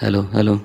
Hello, hello.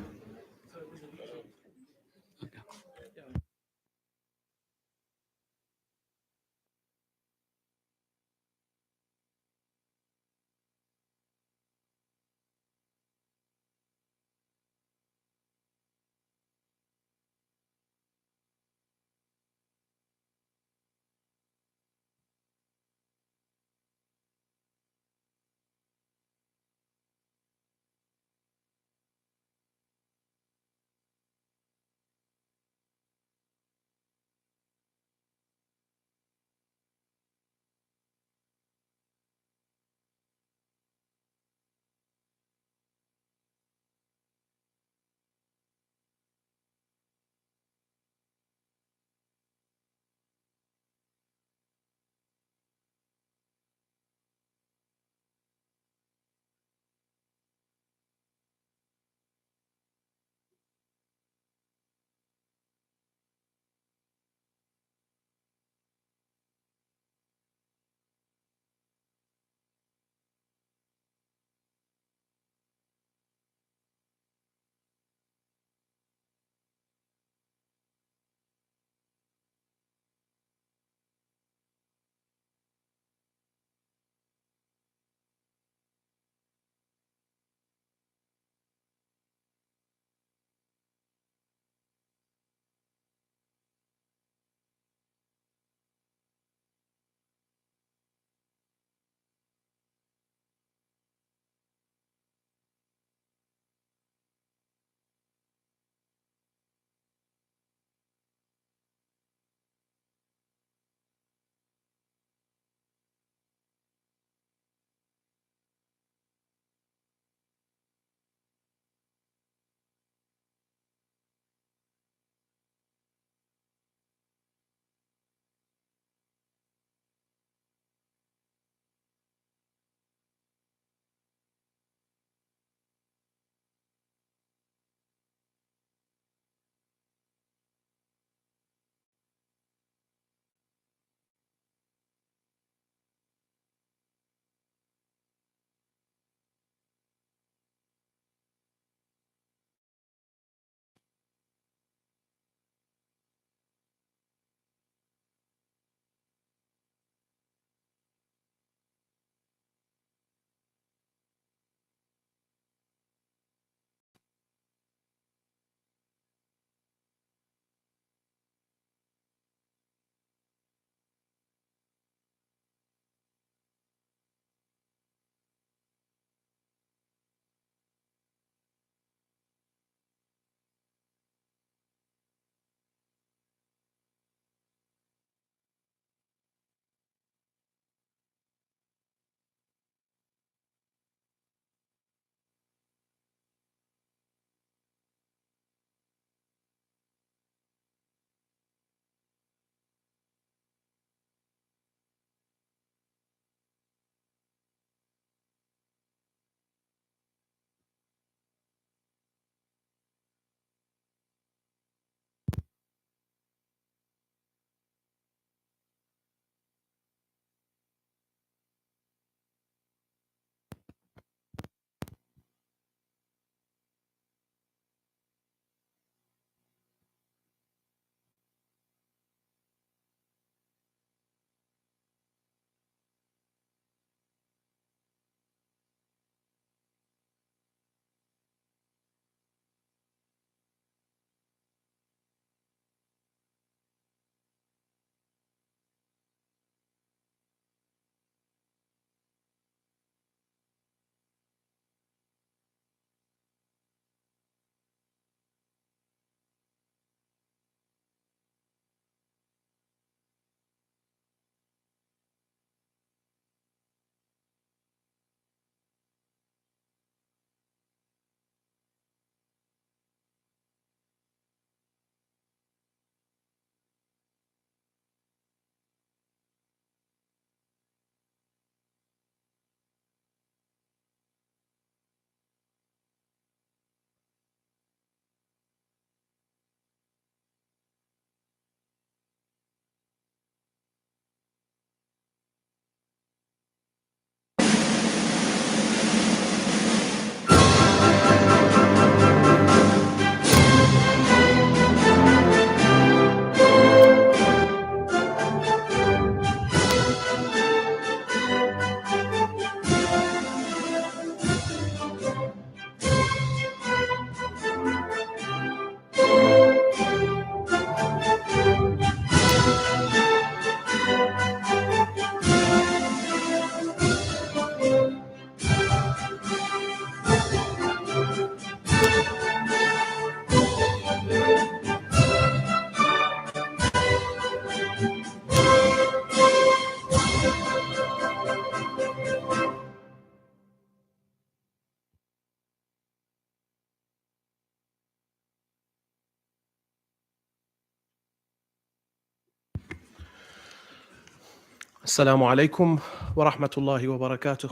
Assalamu alaikum wa rahmatullahi wa barakatuh.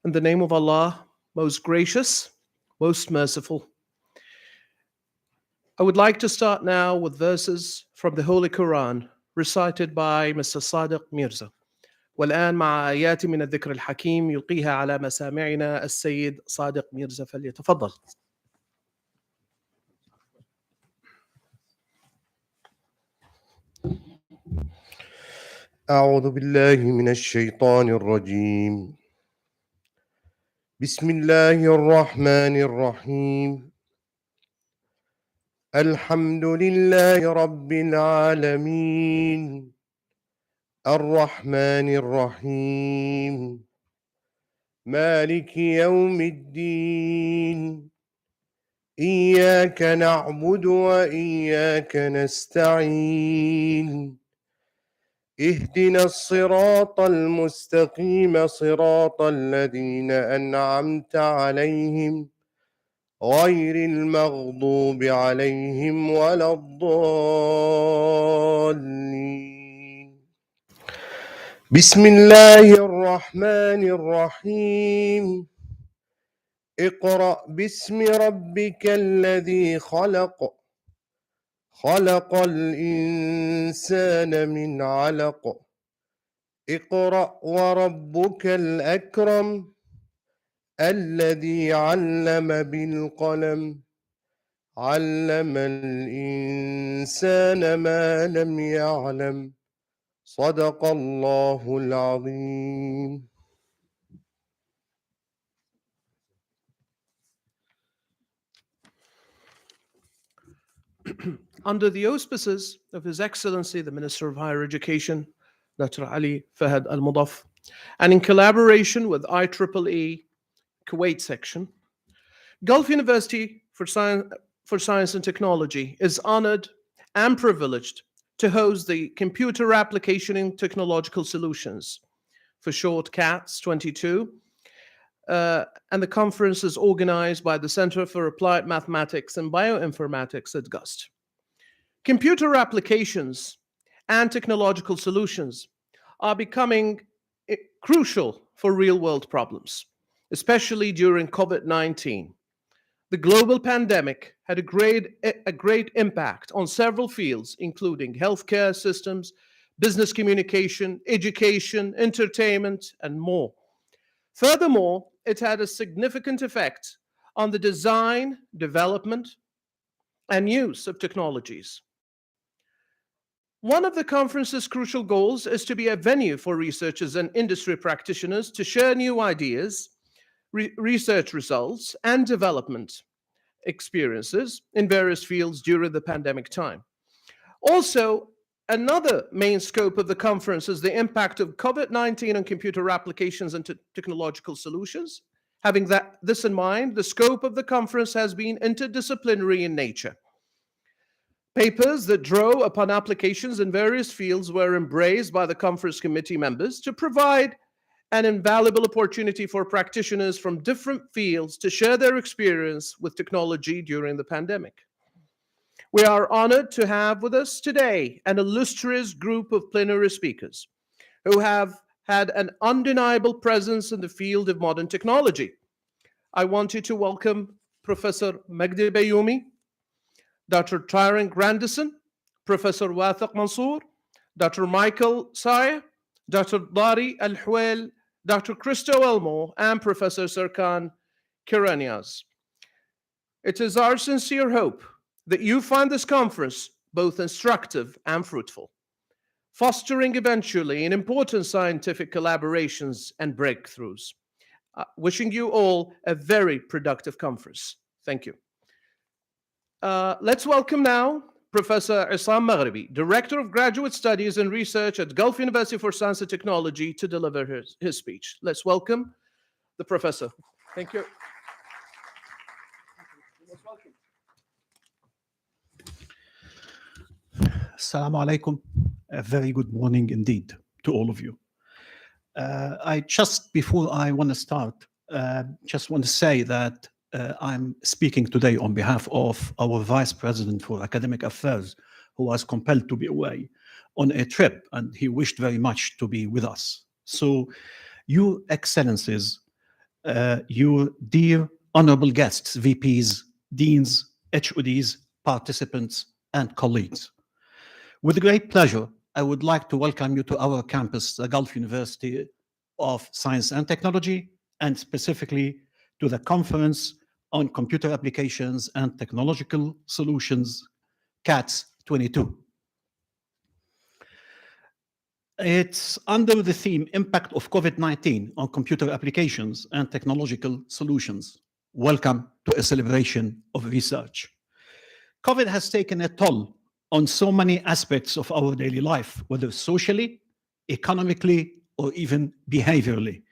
In the name of Allah, most gracious, most merciful. I would like to start now with verses from the Holy Quran recited by Mr. Sadiq Mirza. والآن مع آيات من الذكر الحكيم يلقيها على مسامعنا السيد صادق ميرزا فليتفضل. أعوذ بالله من الشيطان الرجيم. بسم الله الرحمن الرحيم. الحمد لله رب العالمين الرحمن الرحيم مالك يوم الدين إياك نعبد وإياك نستعين اهدنا الصراط المستقيم صراط الذين أنعمت عليهم غير المغضوب عليهم ولا الضالين. بسم الله الرحمن الرحيم. اقرأ باسم ربك الذي خلق خلق الإنسان من علق اقرأ وربك الأكرم الذي علم بالقلم علم الإنسان ما لم يعلم صدق الله العظيم. Under the auspices of His Excellency, the Minister of Higher Education, Dr. Ali Fahad Al-Mudaf, and in collaboration with IEEE Kuwait section, Gulf University for Science and Technology is honored and privileged to host the Computer Application in Technological Solutions, for short CATS 22, and the conference is organized by the Center for Applied Mathematics and Bioinformatics at GUST. Computer applications and technological solutions are becoming crucial for real-world problems, especially during COVID-19. The global pandemic had a great impact on several fields, including healthcare systems, business communication, education, entertainment, and more. Furthermore, it had a significant effect on the design, development, and use of technologies. One of the conference's crucial goals is to be a venue for researchers and industry practitioners to share new ideas, research results, and development experiences in various fields during the pandemic time. Also, another main scope of the conference is the impact of COVID-19 on computer applications and technological solutions. Having this in mind, the scope of the conference has been interdisciplinary in nature. Papers that draw upon applications in various fields were embraced by the conference committee members to provide an invaluable opportunity for practitioners from different fields to share their experience with technology during the pandemic. We are honored to have with us today an illustrious group of plenary speakers who have had an undeniable presence in the field of modern technology. I want you to welcome Professor Magdi Bayoumi, Dr. Tyron Grandison, Professor Wathiq Mansour, Dr. Michael Sayer, Dr. Dari Al-Hwel, Dr. Christo Elmo, and Professor Serkan Kiraniaz. It is our sincere hope that you find this conference both instructive and fruitful, fostering eventually in important scientific collaborations and breakthroughs. Wishing you all a very productive conference. Thank you. Let's welcome now Professor Isam Maghribi, Director of Graduate Studies and Research at Gulf University for Science and Technology, to deliver his speech. Let's welcome the professor. Thank you. Most welcome. Assalamu alaikum. A very good morning indeed to all of you. Before I want to start, just want to say that I'm speaking today on behalf of our Vice President for Academic Affairs, who was compelled to be away. on a trip, and he wished very much to be with us. So, Your Excellencies, your dear honorable guests, VPs, deans, HODs, participants, and colleagues. With great pleasure, I would like to welcome you to our campus, the Gulf University of Science and Technology, and specifically to the Conference on Computer Applications and Technological Solutions, CATS 22. It's under the theme Impact of COVID-19 on Computer Applications and Technological Solutions. Welcome to a celebration of research. COVID has taken a toll on so many aspects of our daily life, whether socially, economically, or even behaviorally.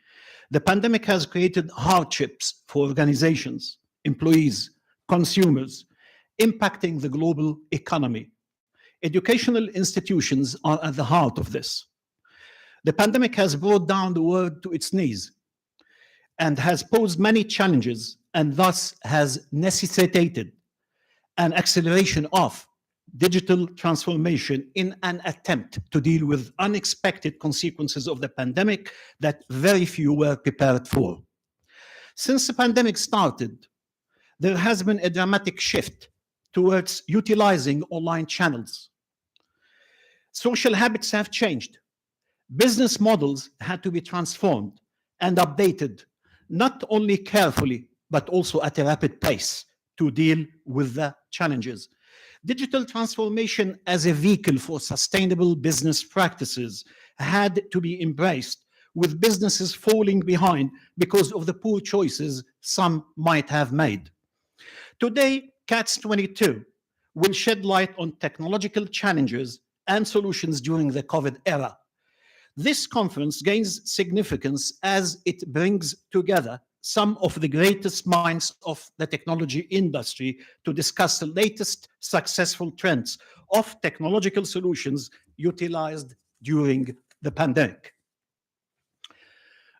The pandemic has created hardships for organizations, employees, consumers, impacting the global economy. Educational institutions are at the heart of this. The pandemic has brought down the world to its knees and has posed many challenges, and thus has necessitated an acceleration of digital transformation in an attempt to deal with unexpected consequences of the pandemic that very few were prepared for. Since the pandemic started, there has been a dramatic shift towards utilizing online channels. Social habits have changed. Business models had to be transformed and updated, not only carefully, but also at a rapid pace to deal with the challenges. Digital transformation as a vehicle for sustainable business practices had to be embraced, with businesses falling behind because of the poor choices some might have made. Today, CATS 22 will shed light on technological challenges and solutions during the COVID era. This conference gains significance as it brings together some of the greatest minds of the technology industry to discuss the latest successful trends of technological solutions utilized during the pandemic.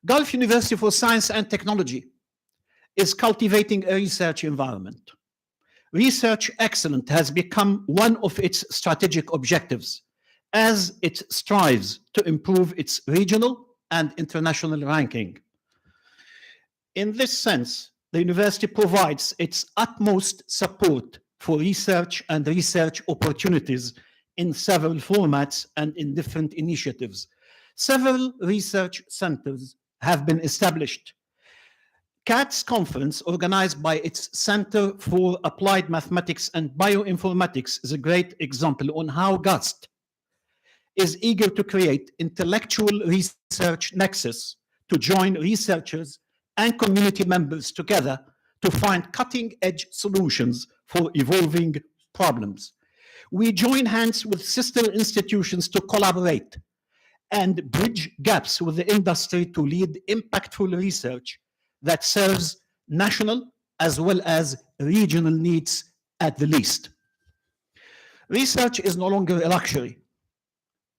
Gulf University for Science and Technology is cultivating a research environment. Research excellence has become one of its strategic objectives as it strives to improve its regional and international ranking. In this sense, the university provides its utmost support for research and research opportunities in several formats and in different initiatives. Several research centers have been established. CATS conference, organized by its Center for Applied Mathematics and Bioinformatics, is a great example on how GUST is eager to create intellectual research nexus to join researchers and community members together to find cutting-edge solutions for evolving problems. We join hands with sister institutions to collaborate and bridge gaps with the industry to lead impactful research that serves national as well as regional needs at the least. Research is no longer a luxury.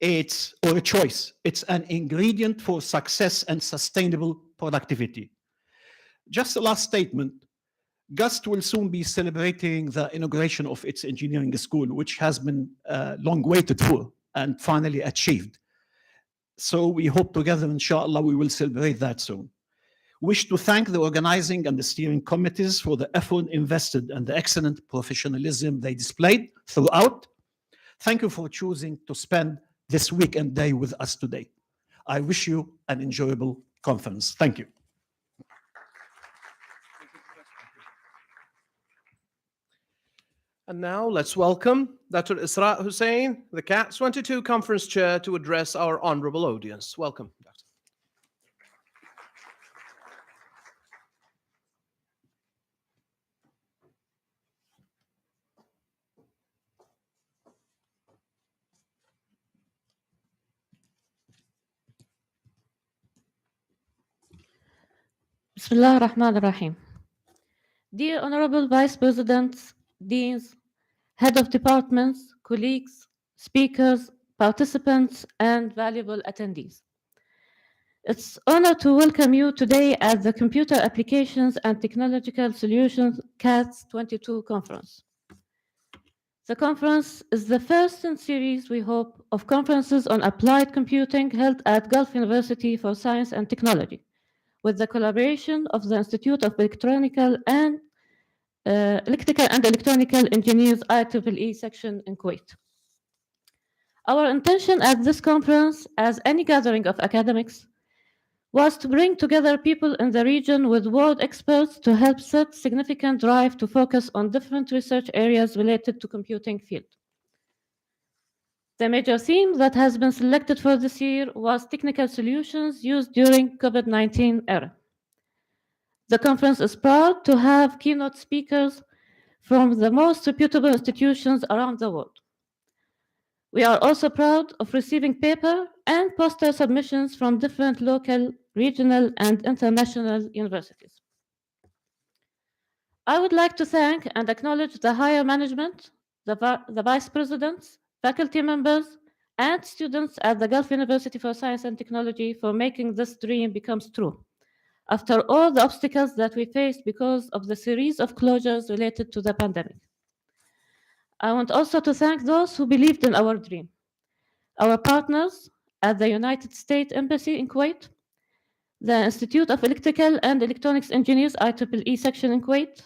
Or a choice. It's an ingredient for success and sustainable productivity. Just a last statement. GUST will soon be celebrating the inauguration of its engineering school, which has been long waited for and finally achieved. So we hope together, inshallah, we will celebrate that soon. Wish to thank the organizing and the steering committees for the effort invested and the excellent professionalism they displayed throughout. Thank you for choosing to spend this week and day with us today. I wish you an enjoyable conference. Thank you. And now let's welcome Dr. Isra Hussain, the CATS 22 Conference Chair, to address our honorable audience. Welcome, Dr. Bismillah ar-Rahman ar-Rahim. Dear Honorable Vice Presidents, Deans, Head of Departments, colleagues, speakers, participants, and valuable attendees. It's an honor to welcome you today at the Computer Applications and Technological Solutions CATS 22 conference. The conference is the first in series, we hope, of conferences on applied computing held at Gulf University for Science and Technology, with the collaboration of the Institute of Electrical and Electronical Engineers IEEE section in Kuwait. Our intention at this conference, as any gathering of academics, was to bring together people in the region with world experts to help set significant drive to focus on different research areas related to computing field. The major theme that has been selected for this year was technical solutions used during COVID-19 era. The conference is proud to have keynote speakers from the most reputable institutions around the world. We are also proud of receiving paper and poster submissions from different local, regional, and international universities. I would like to thank and acknowledge the higher management, the vice presidents, faculty members, and students at the Gulf University for Science and Technology for making this dream become true. After all the obstacles that we faced because of the series of closures related to the pandemic. I want also to thank those who believed in our dream. Our partners at the United States Embassy in Kuwait, the Institute of Electrical and Electronics Engineers IEEE section in Kuwait,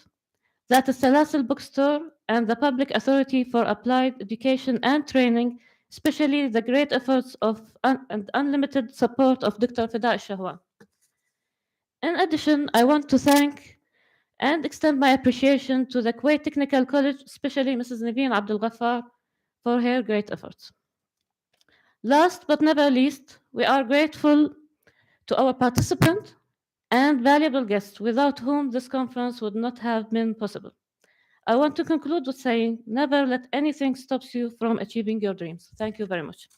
the Salasil bookstore, and the Public Authority for Applied Education and Training, especially the great efforts of and unlimited support of Dr. Fida Shahwan. In addition, I want to thank and extend my appreciation to the Kuwait Technical College, especially Mrs. Naveen Abdul Ghaffar, for her great efforts. Last but never least, we are grateful to our participants and valuable guests without whom this conference would not have been possible. I want to conclude with saying, never let anything stop you from achieving your dreams. Thank you very much.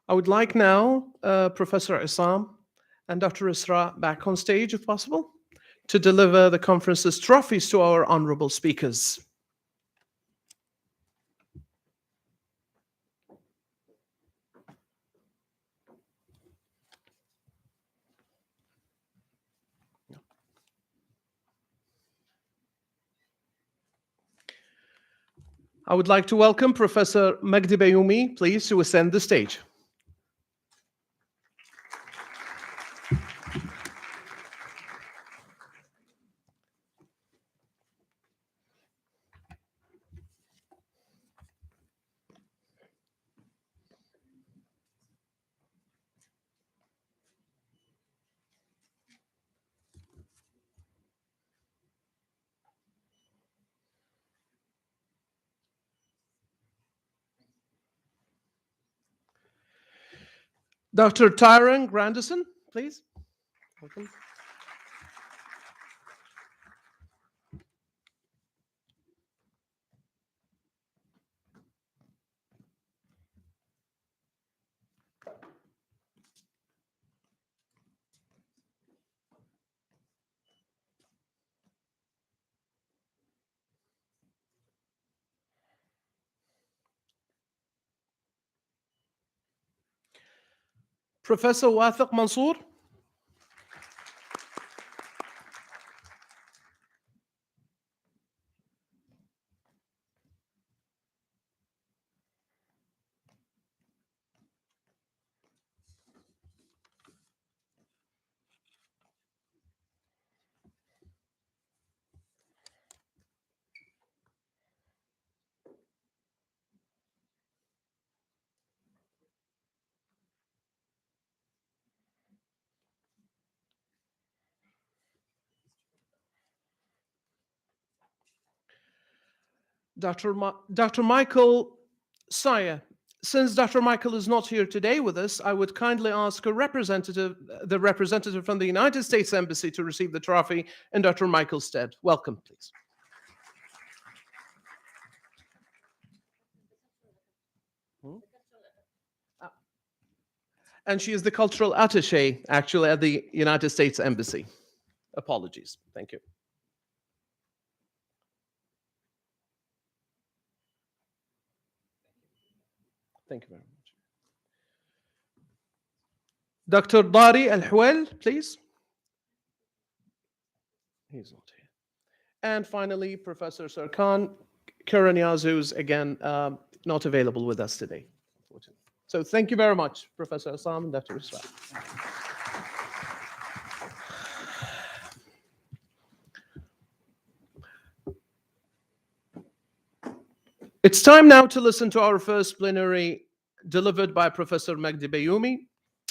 I would like now Professor Isam and Dr. Isra back on stage, if possible, to deliver the conference's trophies to our honorable speakers. I would like to welcome Professor Magdi Bayoumi, please, to ascend the stage. Dr. Tyron Grandison, please. Welcome. Professor Wathiq Mansour. Dr. Michael Saya. Since Dr. Michael is not here today with us, I would kindly ask the representative from the United States Embassy to receive the trophy in Dr. Michael's stead. Welcome, please. And she is the cultural attaché, actually, at the United States Embassy. Apologies. Thank you. Thank you very much. Dr. Dari Al-Hwel, please. He's not here. And finally, Professor Sarkan Kuraniaz, who's again not available with us today. So thank you very much, Professor Assam and Dr. Isra. It's time now to listen to our first plenary delivered by Professor Magdi Bayoumi.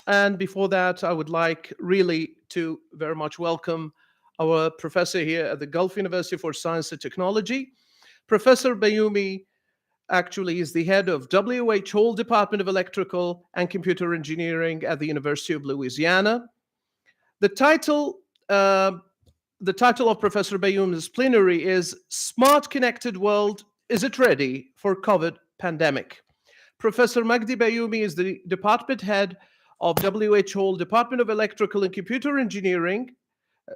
And before that, I would like really to very much welcome our professor here at the Gulf University for Science and Technology. Professor Bayoumi actually is the head of WH Hall Department of Electrical and Computer Engineering at the University of Louisiana. The title of Professor Bayoumi's plenary is Smart Connected World, Is It Ready for COVID Pandemic? Professor Magdi Bayoumi is the department head of WH Hall Department of Electrical and Computer Engineering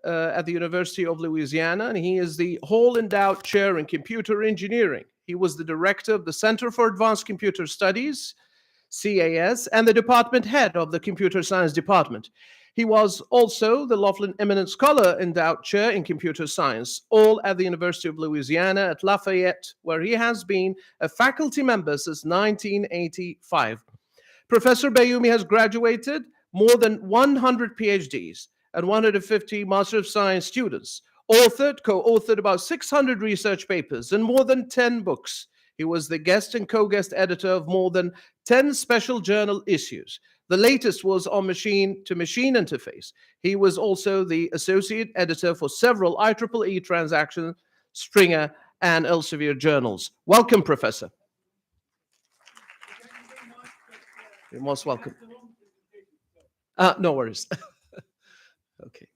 at the University of Louisiana, and he is the Hall Endowed Chair in Computer Engineering. He was the director of the Center for Advanced Computer Studies, CAS, and the department head of the Computer Science Department. He was also the Laughlin Eminent Scholar Endowed Chair in Computer Science, all at the University of Louisiana at Lafayette, where he has been a faculty member since 1985. Professor Bayoumi has graduated more than 100 PhDs and 150 Master of Science students, co-authored about 600 research papers and more than 10 books. He was the guest and co-guest editor of more than 10 special journal issues. The latest was on machine-to-machine interface. He was also the associate editor for several IEEE Transaction, Springer, and Elsevier journals. Welcome, Professor. You're most welcome. No worries. Okay.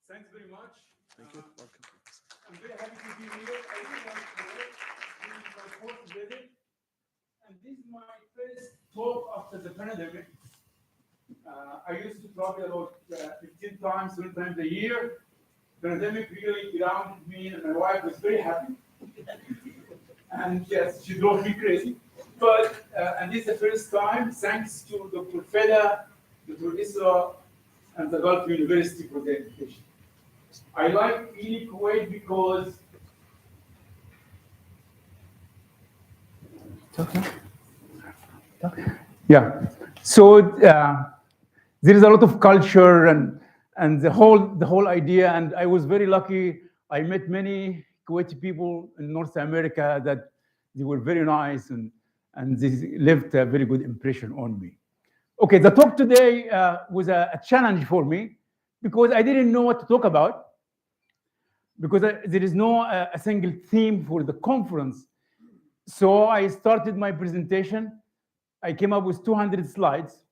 Thanks very much. Thank you. Welcome. I'm very happy to be here. I really like to work. This is my fourth visit, and this is my first talk after the pandemic. I used to travel about 15 times, 20 times a year. The pandemic really grounded me, and my wife was very happy. And yes, she drove me crazy. But and this is the first time, thanks to Dr. Feda, Dr. Isra, and the Gulf University for the invitation. I like really Kuwait because yeah. So there is a lot of culture and the whole idea. And I was very lucky. I met many Kuwaiti people in North America that they were very nice and they left a very good impression on me. Okay, the talk today was a challenge for me because I didn't know what to talk about, because there is no a single theme for the conference. So I started my presentation. I came up with 200 slides,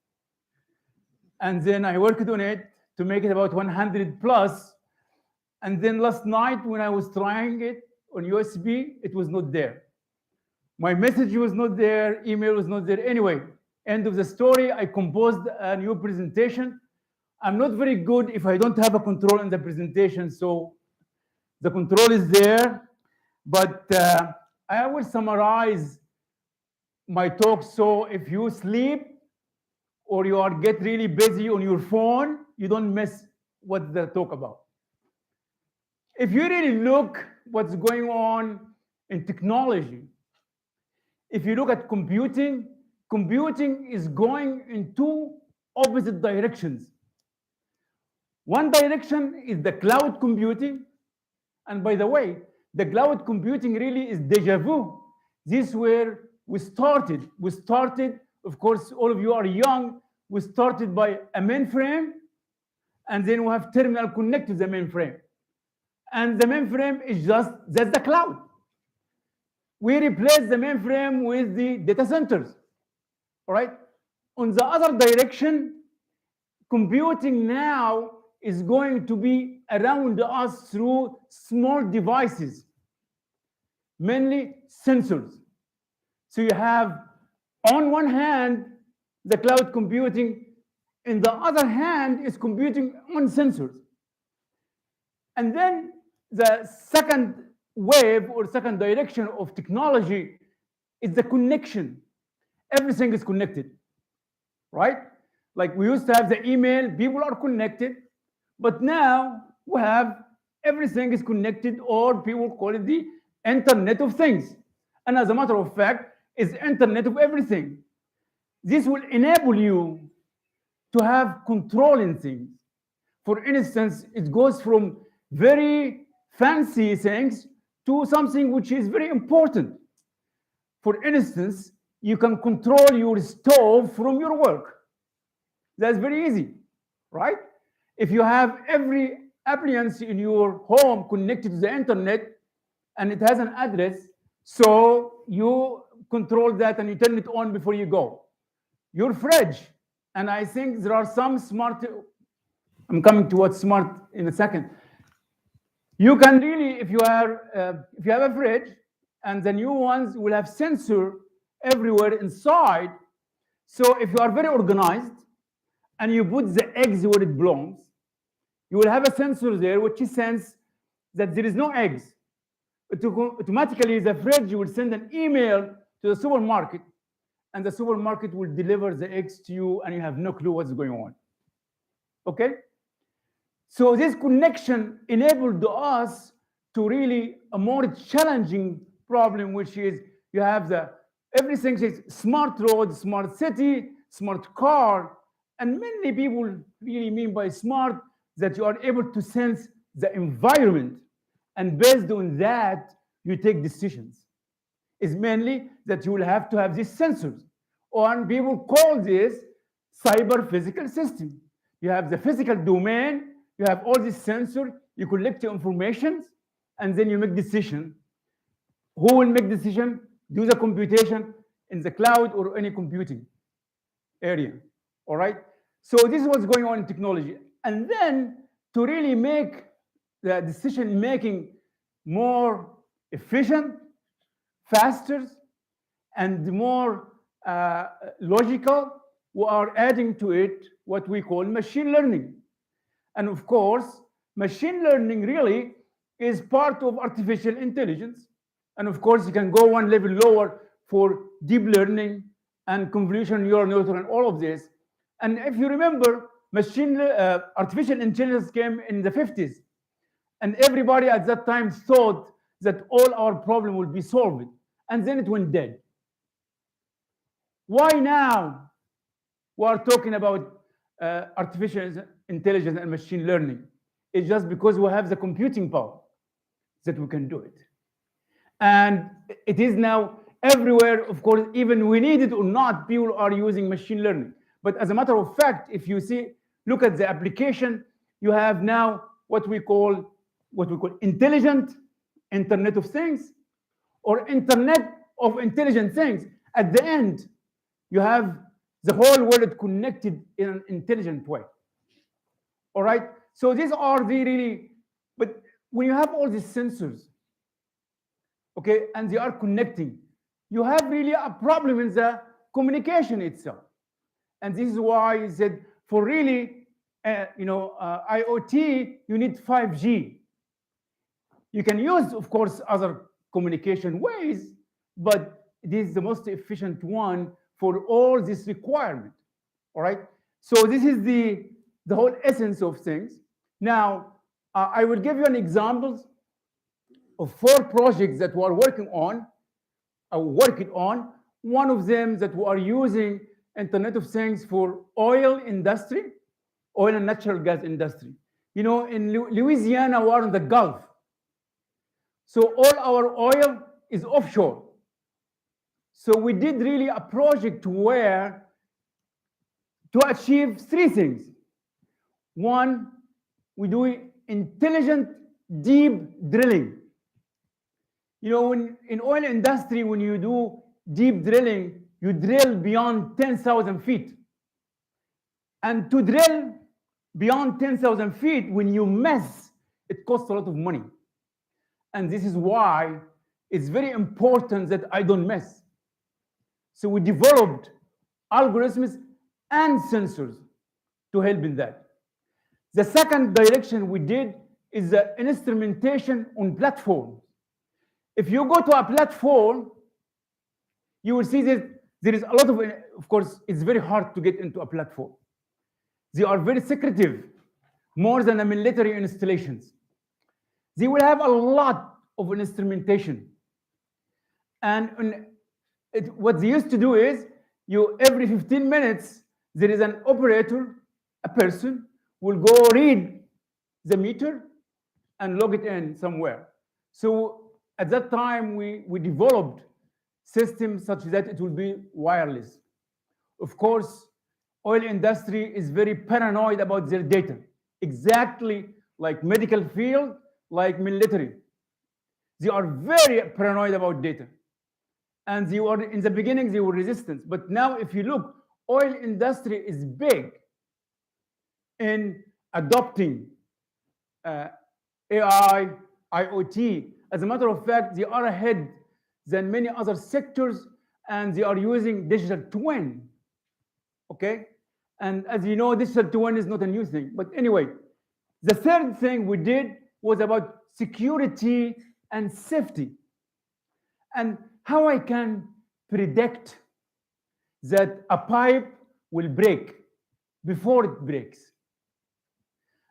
and then I worked on it to make it about 100 plus. And then last night when I was trying it on USB, it was not there. My message was not there, email was not there. Anyway, end of the story, I composed a new presentation. I'm not very good if I don't have a control in the presentation, so the control is there, but I will summarize my talk. So if you sleep or you are get really busy on your phone, you don't miss what the talk about. If you really look what's going on in technology, if you look at computing, computing is going in two opposite directions. One direction is the cloud computing. And by the way, the cloud computing really is deja vu. This is where we started. We started, of course, all of you are young. We started by a mainframe, and then we have terminal connect to the mainframe. And the mainframe is that's the cloud. We replace the mainframe with the data centers, all right? On the other direction, computing now is going to be around us through small devices, mainly sensors. So you have, on one hand, the cloud computing, in the other hand is computing on sensors. And then the second wave or second direction of technology is the connection. Everything is connected, right? Like we used to have the email, people are connected, but now we have everything is connected, or people call it the Internet of Things. And as a matter of fact, it's Internet of everything. This will enable you to have control in things. For instance, it goes from very fancy things to something which is very important. For instance, you can control your stove from your work. That's very easy, right? If you have every appliance in your home connected to the internet and it has an address, so you control that and you turn it on before you go. Your fridge, and I think there are some smart, I'm coming to what's smart in a second. You can really, if you have a fridge, and the new ones will have sensor everywhere inside. So if you are very organized and you put the eggs where it belongs, you will have a sensor there which senses that there is no eggs. Automatically, the fridge will send an email to the supermarket, and the supermarket will deliver the eggs to you, and you have no clue what's going on. Okay? So this connection enabled us to really a more challenging problem, which is you have everything is smart road, smart city, smart car, and many people really mean by smart that you are able to sense the environment, and based on that, you take decisions. It's mainly that you will have to have these sensors, or people call this cyber physical system. You have the physical domain, you have all these sensors, you collect the information, and then you make decision. Who will make decision? Do the computation in the cloud or any computing area, all right? So this is what's going on in technology. And then to really make the decision making more efficient, faster, and more logical, we are adding to it what we call machine learning. And of course, machine learning really is part of artificial intelligence. And of course, you can go one level lower for deep learning and convolutional neural network and all of this. And if you remember, artificial intelligence came in the 50s. And everybody at that time thought that all our problem will be solved. And then it went dead. Why now we are talking about artificial intelligence and machine learning? It's just because we have the computing power that we can do it. And it is now everywhere, of course, even we need it or not, people are using machine learning. But as a matter of fact, if you look at the application, you have now what we call intelligent Internet of Things, or Internet of Intelligent Things. At the end, you have the whole world connected in an intelligent way. All right? So these are the really, but when you have all these sensors, okay, and they are connecting, you have really a problem in the communication itself. And this is why I said for really, IoT, you need 5G. You can use, of course, other communication ways, but this is the most efficient one for all this requirement. All right. So this is the whole essence of things. Now, I will give you an example of 4 projects that we are working on. One of them that we are using Internet of Things for oil industry, oil and natural gas industry. You know, in Louisiana, we are in the Gulf. So all our oil is offshore. So we did really a project where to achieve 3 things. One, we do intelligent deep drilling. You know, when in oil industry, when you do deep drilling, you drill beyond 10,000 feet. And to drill beyond 10,000 feet, when you mess, it costs a lot of money. And this is why it's very important that I don't mess. So we developed algorithms and sensors to help in that. The second direction we did is the instrumentation on platforms. If you go to a platform, you will see that there is a lot of course, it's very hard to get into a platform. They are very secretive, more than a military installations. They will have a lot of instrumentation. And what they used to do is, every 15 minutes, there is an operator, a person, will go read the meter and log it in somewhere. So at that time, we developed systems such that it will be wireless. Of course, oil industry is very paranoid about their data, exactly like medical field, like military. They are very paranoid about data. And they were, in the beginning, they were resistant. But now, if you look, oil industry is big in adopting AI, IoT. As a matter of fact, they are ahead than many other sectors, and they are using digital twin. Okay? And as you know, digital twin is not a new thing. But anyway, the third thing we did was about security and safety. And how I can predict that a pipe will break before it breaks.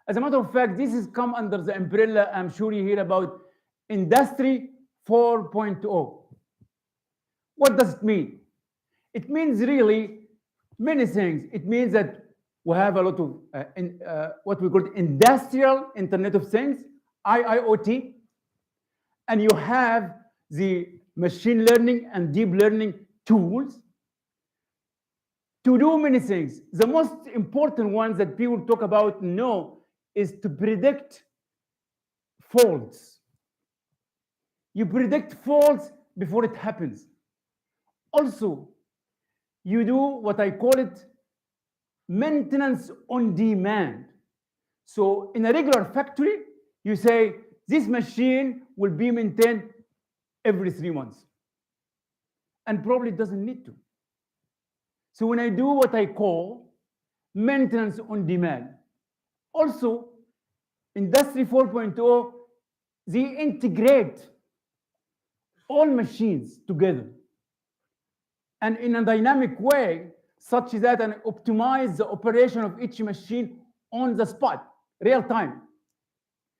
As a matter of fact, this has come under the umbrella, I'm sure you hear about Industry 4.0. What does it mean? It means really many things. It means that we have a lot of what we call industrial Internet of Things, IIoT, and you have the machine learning and deep learning tools to do many things. The most important ones that people talk about now is to predict faults. You predict faults before it happens. Also, you do what I call it maintenance on demand. So in a regular factory, you say this machine will be maintained every 3 months, and probably doesn't need to. So when I do what I call maintenance on demand, also Industry 4.0, they integrate all machines together and in a dynamic way, such that and optimize the operation of each machine on the spot, real time,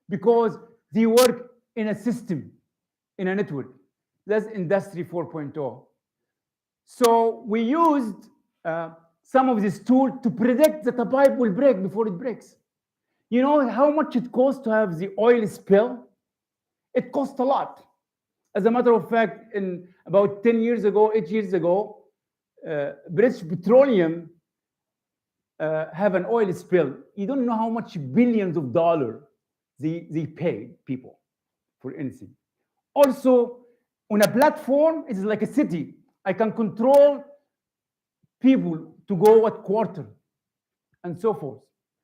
because they work in a system, in a network. That's Industry 4.0. So we used some of this tool to predict that a pipe will break before it breaks. You know how much it costs to have the oil spill? It costs a lot. As a matter of fact, in about 10 years ago, 8 years ago, British Petroleum have an oil spill. You don't know how much billions of dollars they paid people for anything. Also, on a platform, it's like a city. I can control people to go what quarter and so forth.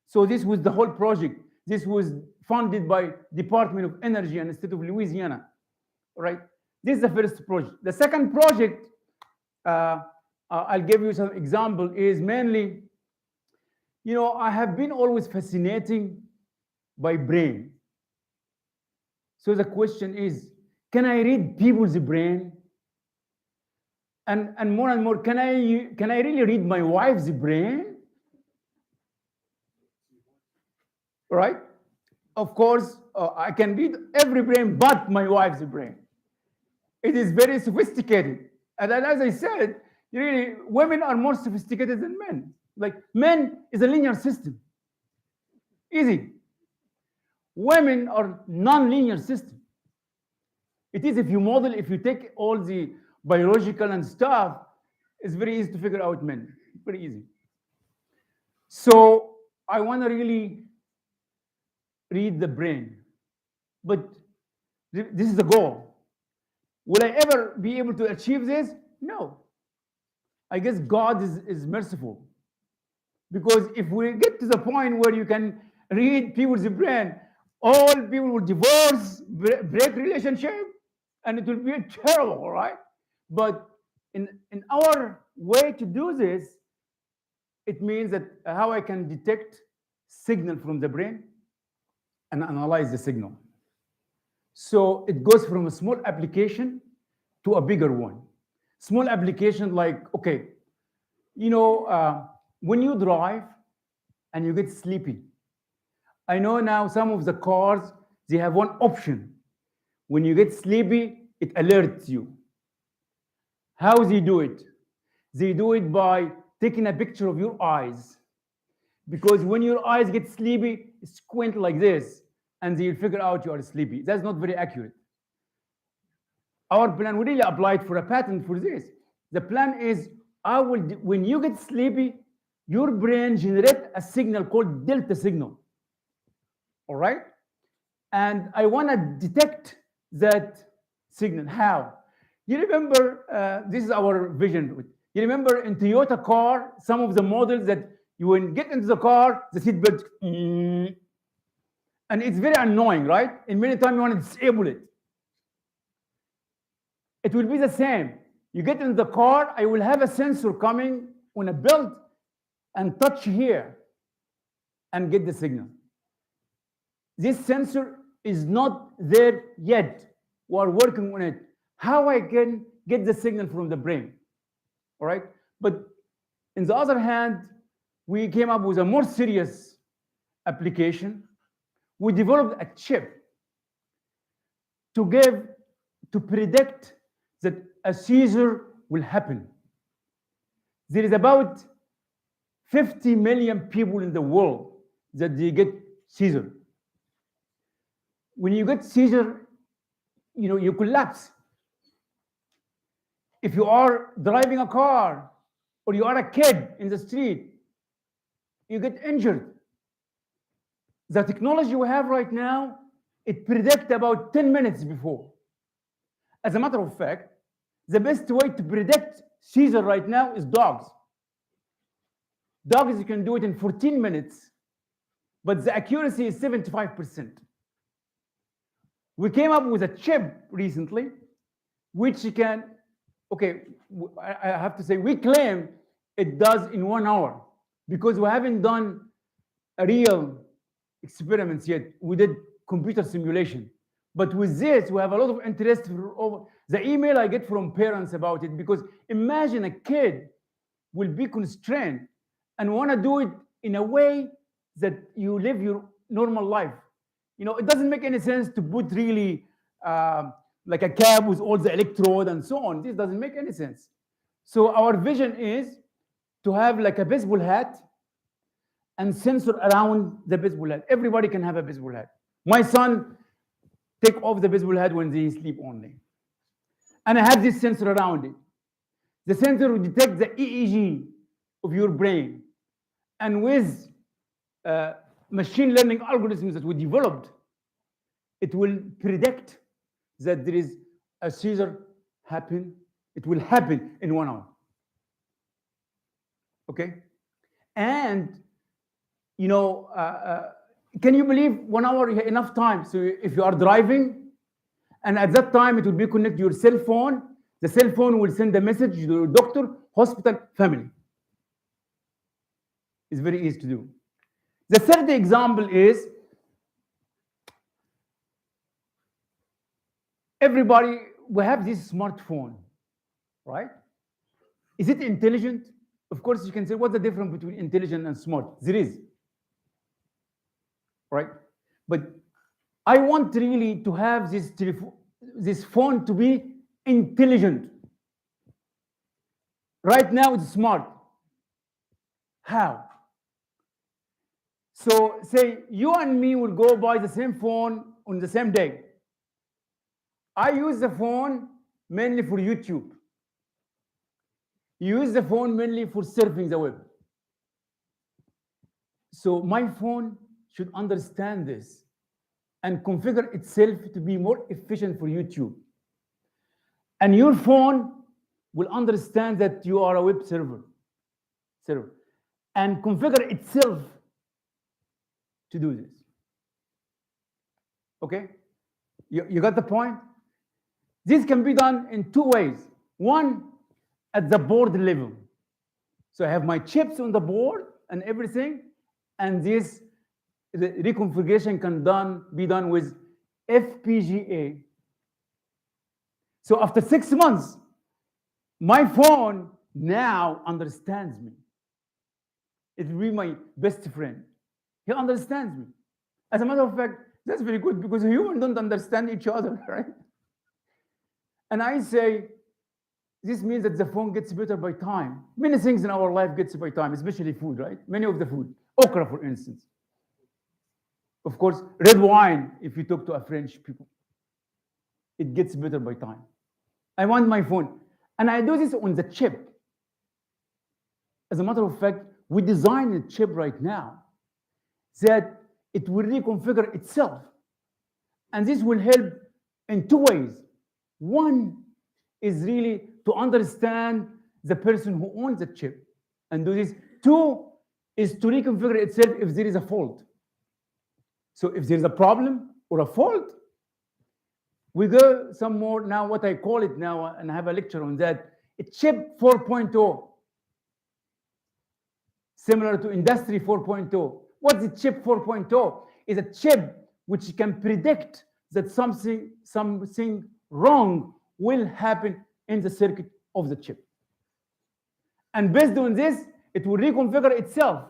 So this was the whole project. This was funded by Department of Energy and the state of Louisiana, right? This is the first project. The second project, I'll give you some example, is mainly, you know, I have been always fascinating by brain. So the question is, can I read people's brain? And more, can I really read my wife's brain? Right? Of course, I can read every brain but my wife's brain. It is very sophisticated. And as I said, really, women are more sophisticated than men. Like, men is a linear system. Easy. Women are non-linear system. It is, if you model, if you take all the biological and stuff, it's very easy to figure out men. Very easy. So I want to really read the brain. But this is the goal. Will I ever be able to achieve this? No. I guess God is merciful. Because if we get to the point where you can read people's brain, all people will divorce, break relationship, and it will be terrible, right? But in our way to do this, it means that how I can detect signal from the brain and analyze the signal. So it goes from a small application to a bigger one. Small application like, okay, when you drive and you get sleepy, I know now some of the cars, they have one option. When you get sleepy, it alerts you. How they do it? They do it by taking a picture of your eyes. Because when your eyes get sleepy, squint like this, and they'll figure out you are sleepy. That's not very accurate. Our plan, we really applied for a patent for this. The plan is, when you get sleepy, your brain generates a signal called delta signal. All right? And I want to detect that signal. How? You remember, this is our vision. You remember in Toyota car, some of the models that you when get into the car, the seatbelt, and it's very annoying, right? And many times you want to disable it. It will be the same. You get in the car, I will have a sensor coming on a belt and touch here and get the signal. This sensor is not there yet. We are working on it. How I can get the signal from the brain, all right? But on the other hand, we came up with a more serious application. We developed a chip to predict that a seizure will happen. There is about 50 million people in the world that they get seizure. When you get seizure, you collapse. If you are driving a car or you are a kid in the street, you get injured. The technology we have right now, it predicts about 10 minutes before. As a matter of fact, the best way to predict seizure right now is dogs. Dogs, you can do it in 14 minutes, but the accuracy is 75%. We came up with a chip recently, which can, okay, I have to say, we claim it does in 1 hour because we haven't done a real experiments yet. We did computer simulation. But with this, we have a lot of interest. The email I get from parents about it, because imagine a kid will be constrained and want to do it in a way that you live your normal life. It doesn't make any sense to put really like a cab with all the electrode and so on. This doesn't make any sense. So our vision is to have like a baseball hat and sensor around the baseball hat. Everybody can have a baseball hat. My son take off the baseball hat when they sleep only. And I have this sensor around it. The sensor will detect the EEG of your brain. And with machine learning algorithms that we developed, it will predict that there is a seizure happen. It will happen in 1 hour. Okay? And, can you believe 1 hour enough time? So if you are driving, and at that time it will be connected to your cell phone, the cell phone will send a message to your doctor, hospital, family. It's very easy to do. The third example is everybody, we have this smartphone, right? Is it intelligent? Of course, you can say, what's the difference between intelligent and smart? There is, right? But I want really to have this phone to be intelligent. Right now, it's smart. How? So say you and me will go buy the same phone on the same day. I use the phone mainly for YouTube. You use the phone mainly for surfing the web. So my phone should understand this, and configure itself to be more efficient for YouTube. And your phone will understand that you are a web server, and configure itself to do this. Okay? You got the point? This can be done in two ways. One, at the board level. So I have my chips on the board and everything, and the reconfiguration can be done with FPGA. So after 6 months, my phone now understands me. It will be my best friend. He understands me. As a matter of fact, that's very good because humans don't understand each other, right? And I say, this means that the phone gets better by time. Many things in our life gets by time, especially food, right? Many of the food. Okra, for instance. Of course, red wine, if you talk to a French people, it gets better by time. I want my phone. And I do this on the chip. As a matter of fact, we design a chip right now that it will reconfigure itself. And this will help in two ways. One is really to understand the person who owns the chip and do this. Two is to reconfigure itself if there is a fault. So if there's a problem or a fault, we go some more now, what I call it now, and I have a lecture on that. It's chip 4.0, similar to industry 4.0. What's the chip 4.0? Is a chip which can predict that something wrong will happen in the circuit of the chip. And based on this, it will reconfigure itself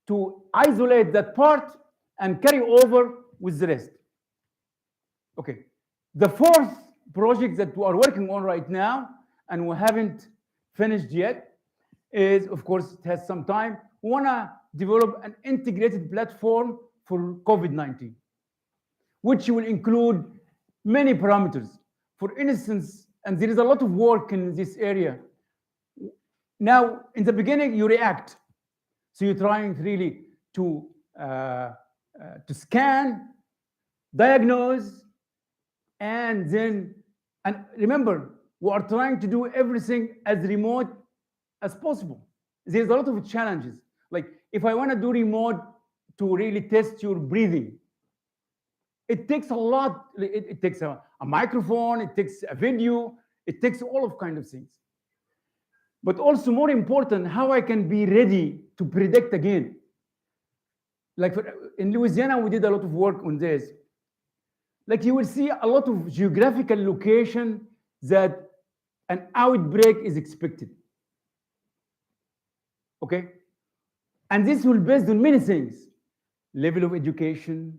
to isolate that part and carry over with the rest. Okay. The fourth project that we are working on right now, and we haven't finished yet, is, of course, it has some time. We want to develop an integrated platform for COVID-19, which will include many parameters. For instance, and there is a lot of work in this area. Now, in the beginning, you react. So you're trying really to scan, diagnose, and remember, we are trying to do everything as remote as possible. There's a lot of challenges. Like if I want to do remote to really test your breathing, it takes a lot. It takes a microphone, it takes a video, it takes all of kind of things. But also more important, how I can be ready to predict again. Like in Louisiana, we did a lot of work on this. Like you will see a lot of geographical location that an outbreak is expected. Okay? And this will be based on many things. Level of education,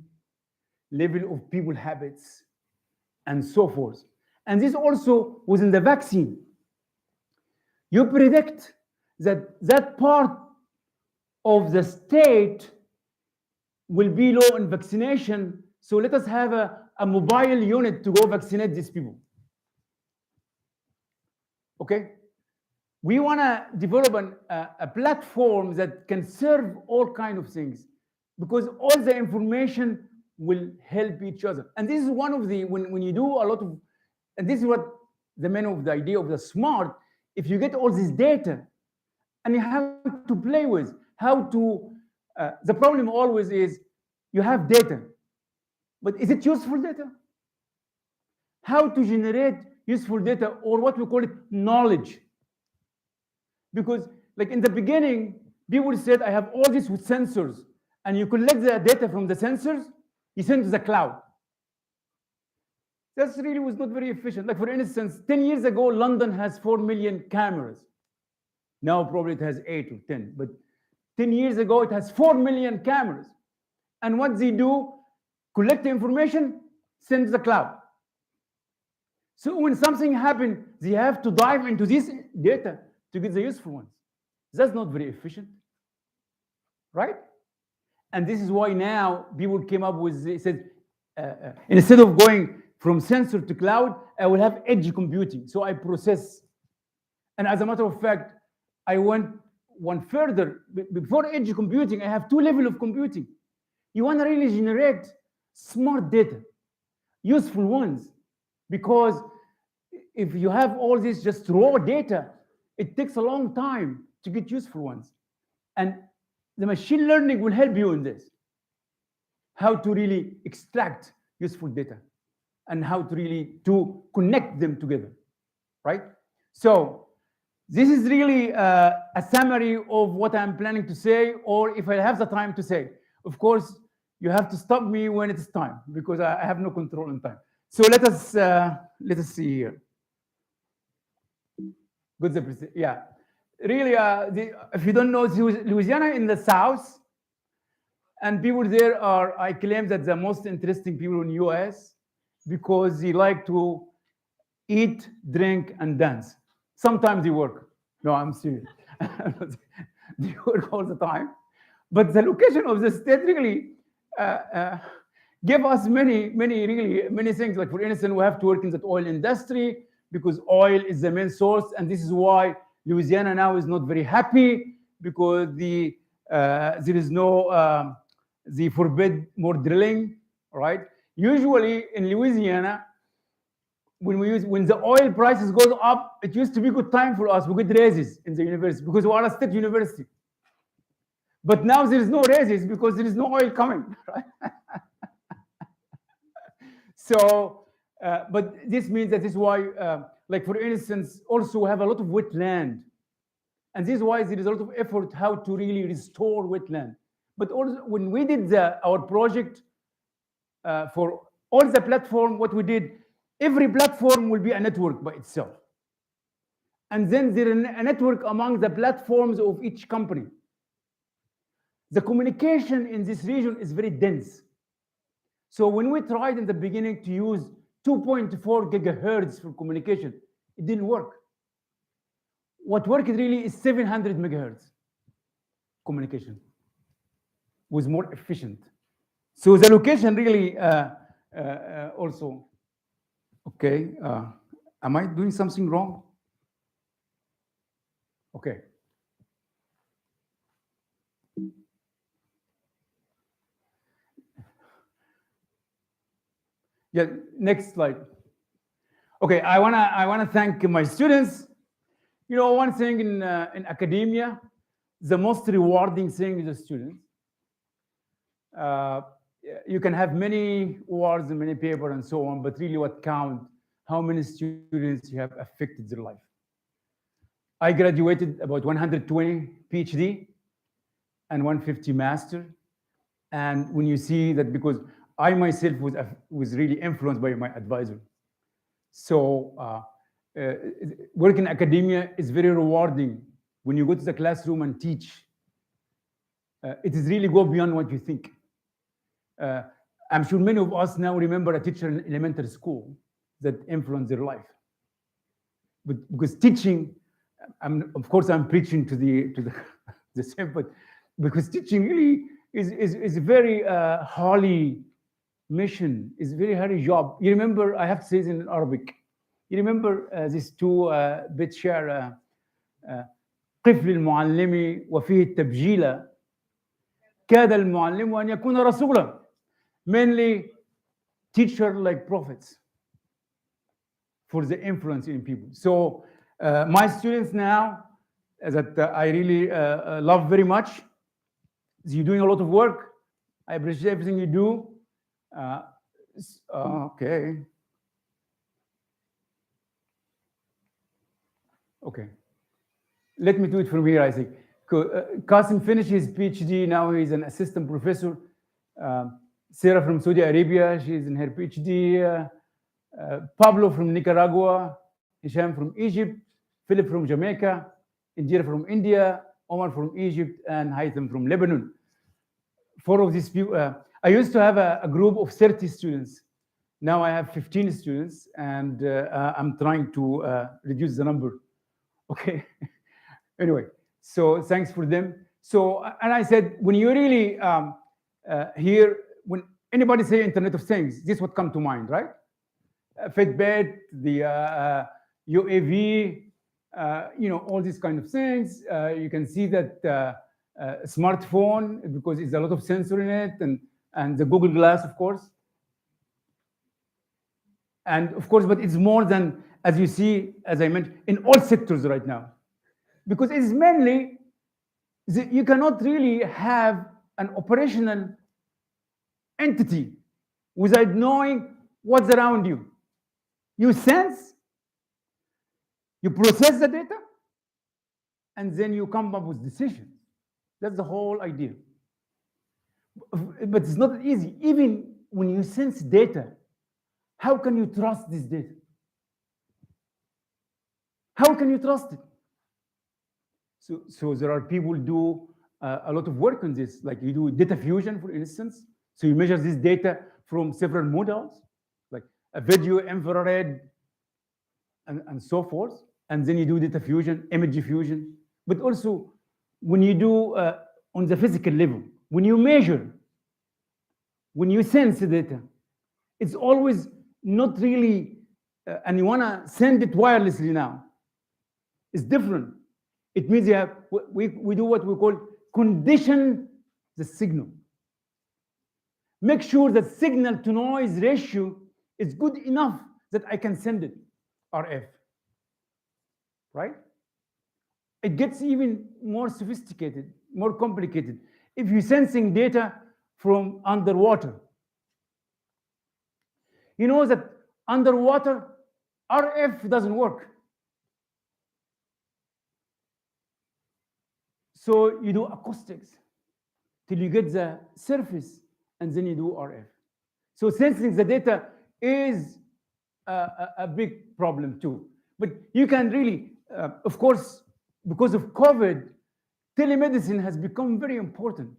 level of people habits, and so forth. And this also within the vaccine. You predict that that part of the state will be low in vaccination, so let us have a mobile unit to go vaccinate these people. Okay? We want to develop a platform that can serve all kinds of things because all the information will help each other. And this is one of the, when you do a lot of, and this is what the main of the idea of the smart, if you get all this data and you have to play with, how to, the problem always is you have data, but is it useful data? How to generate useful data, or what we call it knowledge. Because like in the beginning, people said, I have all this with sensors, and you collect the data from the sensors, you send to the cloud. That really was not very efficient. Like for instance, 10 years ago, London has 4 million cameras. Now probably it has 8 or 10, but 10 years ago, it has 4 million cameras. And what they do, collect the information, send to the cloud. So when something happens, they have to dive into this data to get the useful ones. That's not very efficient, right? And this is why now people came up with, they said, instead of going from sensor to cloud, I will have edge computing. So I process. And as a matter of fact, I went one further. Before edge computing, I have 2 levels of computing. You want to really generate smart data, useful ones, because if you have all this just raw data, it takes a long time to get useful ones. And the machine learning will help you in this, how to really extract useful data and how to really to connect them together, right? So this is really a summary of what I'm planning to say, or if I have the time to say. Of course, you have to stop me when it's time, because I have no control on time. So let us see here. Good, yeah. Really, if you don't know, Louisiana in the south, and people there are, I claim that the most interesting people in the US, because they like to eat, drink, and dance. Sometimes they work. No, I'm serious. They work all the time. But the location of the state really give us many things. Like, for instance, we have to work in the oil industry because oil is the main source. And this is why Louisiana now is not very happy, because there is no, they forbid more drilling, right? Usually in Louisiana, when the oil prices goes up, it used to be a good time for us. We get raises in the university because we are a state university. But now there is no raises because there is no oil coming, right? So, but this means that this is why, like for instance, also we have a lot of wetland. And this is why there is a lot of effort how to really restore wetland. But also when we did our project for all the platform, what we did, every platform will be a network by itself. And then there is a network among the platforms of each company. The communication in this region is very dense. So when we tried in the beginning to use 2.4 gigahertz for communication, it didn't work. What worked really is 700 megahertz communication was more efficient. So the location really also, okay, am I doing something wrong? Okay. Yeah, next slide. Okay, I wanna thank my students. You know, one thing in academia, the most rewarding thing is the students. You can have many awards and many papers and so on, but really what counts, how many students you have affected their life. I graduated about 120 PhD and 150 master. And when you see that, because I myself was really influenced by my advisor. So work in academia is very rewarding. When you go to the classroom and teach, it is really go beyond what you think. I'm sure many of us now remember a teacher in elementary school that influenced their life. But because teaching, of course I'm preaching to the same, but because teaching really is a very holy mission, is a very hard job. You remember, I have to say this in Arabic. You remember these two bit share قفل المعلم وفيه التبجيل كاد المعلم أن يكون رسولا. Mainly teacher like prophets for the influence in people. So my students now that I really love very much, you're doing a lot of work. I appreciate everything you do. Okay. Okay. Let me do it from here, I think. Qasim finished his PhD. Now he's an assistant professor. Sarah from Saudi Arabia, she's in her PhD. Pablo from Nicaragua. Hisham from Egypt. Philip from Jamaica. Indira from India. Omar from Egypt. And Haitham from Lebanon. 4 of these people. I used to have a group of 30 students. Now I have 15 students, and I'm trying to reduce the number. Okay. Anyway, so thanks for them. So, and I said, when you really hear, when anybody say Internet of Things, this would come to mind, right? Fitbit, the UAV, you know, all these kind of things. You can see that smartphone, because it's a lot of sensor in it, and the Google Glass, of course. And of course, but it's more than, as you see, as I mentioned, in all sectors right now. Because it's mainly, you cannot really have an operational entity without knowing what's around you. You sense, you process the data, and then you come up with decisions. That's the whole idea. But it's not easy. Even when you sense data, how can you trust this data? How can you trust it? So there are people who do a lot of work on this, like you do data fusion, for instance. So you measure this data from several models, like a video, infrared, and so forth. And then you do data fusion, image fusion. But also, when you do on the physical level, when you measure, when you sense the data, it's always not really, and you want to send it wirelessly now. It's different. It means you have, we do what we call condition the signal. Make sure that signal to noise ratio is good enough that I can send it RF, right? It gets even more sophisticated, more complicated. If you're sensing data from underwater, you know that underwater RF doesn't work. So you do acoustics till you get the surface, and then you do RF. So sensing the data is a big problem too. But you can really, of course, because of COVID, telemedicine has become very important.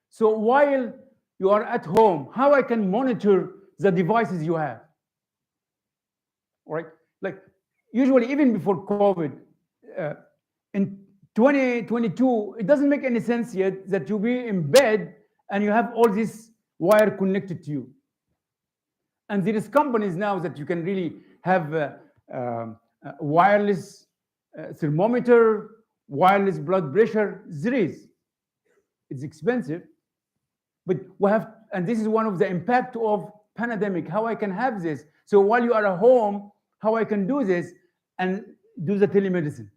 So while you are at home, how I can monitor the devices you have, right? Like usually, even before COVID, in 2022, it doesn't make any sense yet that you be in bed and you have all this wire connected to you. And there is companies now that you can really have a wireless thermometer, wireless blood pressure. There is. It's expensive, but we have, and this is one of the impact of pandemic, how I can have this. So while you are at home, how I can do this and do the telemedicine.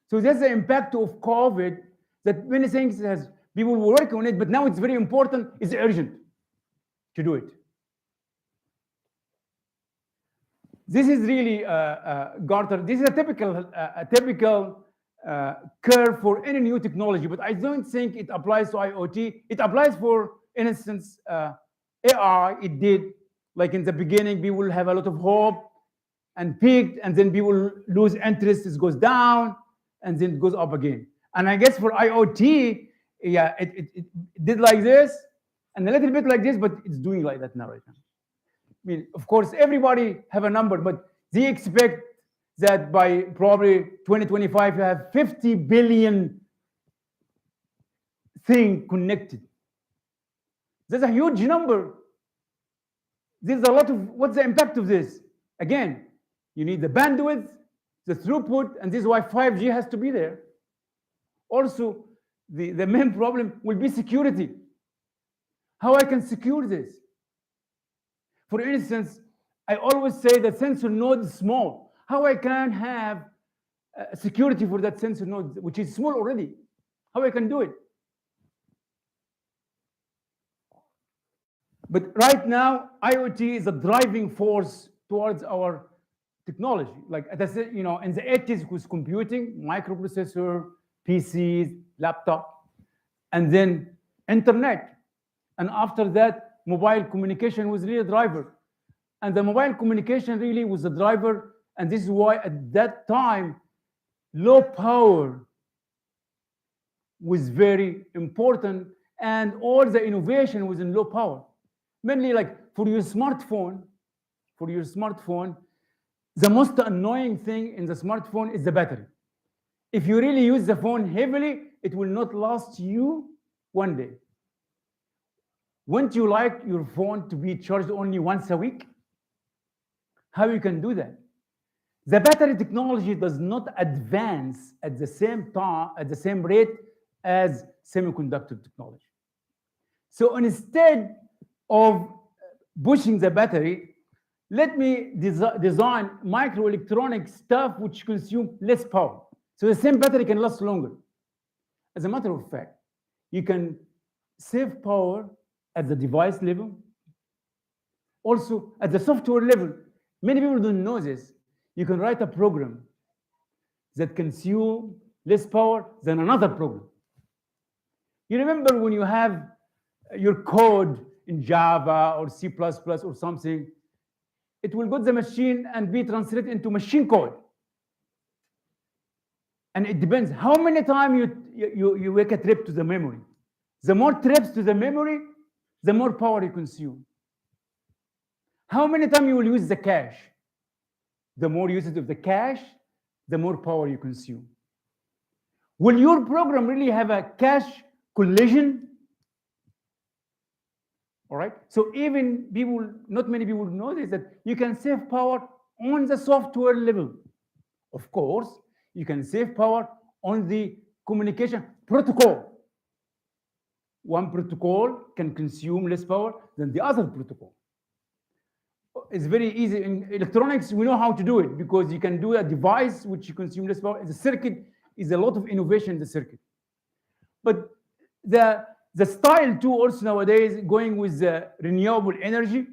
So that's the impact of COVID, that many things has people were working on it, but now it's very important, it's urgent to do it. This is really Gartner. This is a typical curve for any new technology, but I don't think it applies to IoT. It applies for instance, AI. It did, like in the beginning, people will have a lot of hope and peaked, and then people lose interest, it goes down, and then it goes up again. And I guess for IoT, yeah, it did like this, and a little bit like this, but it's doing like that now right now. I mean, of course, everybody have a number, but they expect that by probably 2025, you have 50 billion things connected. That's a huge number. There's a lot of, what's the impact of this? Again, you need the bandwidth, the throughput, and this is why 5G has to be there. Also, the main problem will be security. How I can secure this? For instance, I always say that sensor node is small. How I can have security for that sensor node, which is small already? How I can do it? But right now, IoT is a driving force towards our technology. Like as I said, you know, in the 80s, it was computing, microprocessor, PCs, laptop, and then internet. And after that, mobile communication was really a driver. And the mobile communication really was a driver. And this is why at that time, low power was very important. And all the innovation was in low power. Mainly like for your smartphone, the most annoying thing in the smartphone is the battery. If you really use the phone heavily, it will not last you one day. Wouldn't you like your phone to be charged only once a week? How you can do that? The battery technology does not advance at the same time, at the same rate as semiconductor technology. So instead of pushing the battery, let me design microelectronic stuff which consume less power. So the same battery can last longer. As a matter of fact, you can save power at the device level, also at the software level. Many people don't know this. You can write a program that consume less power than another program. You remember when you have your code in Java or C++ or something, it will go to the machine and be translated into machine code. And it depends how many times you make a trip to the memory. The more trips to the memory, the more power you consume. How many times you will use the cache? The more usage of the cache, the more power you consume. Will your program really have a cache collision? All right. So even people, not many people know this, that you can save power on the software level. Of course, you can save power on the communication protocol. One protocol can consume less power than the other protocol. It's very easy. In electronics, we know how to do it because you can do a device which consumes less power. The circuit is a lot of innovation in the circuit. But the style too also nowadays going with the renewable energy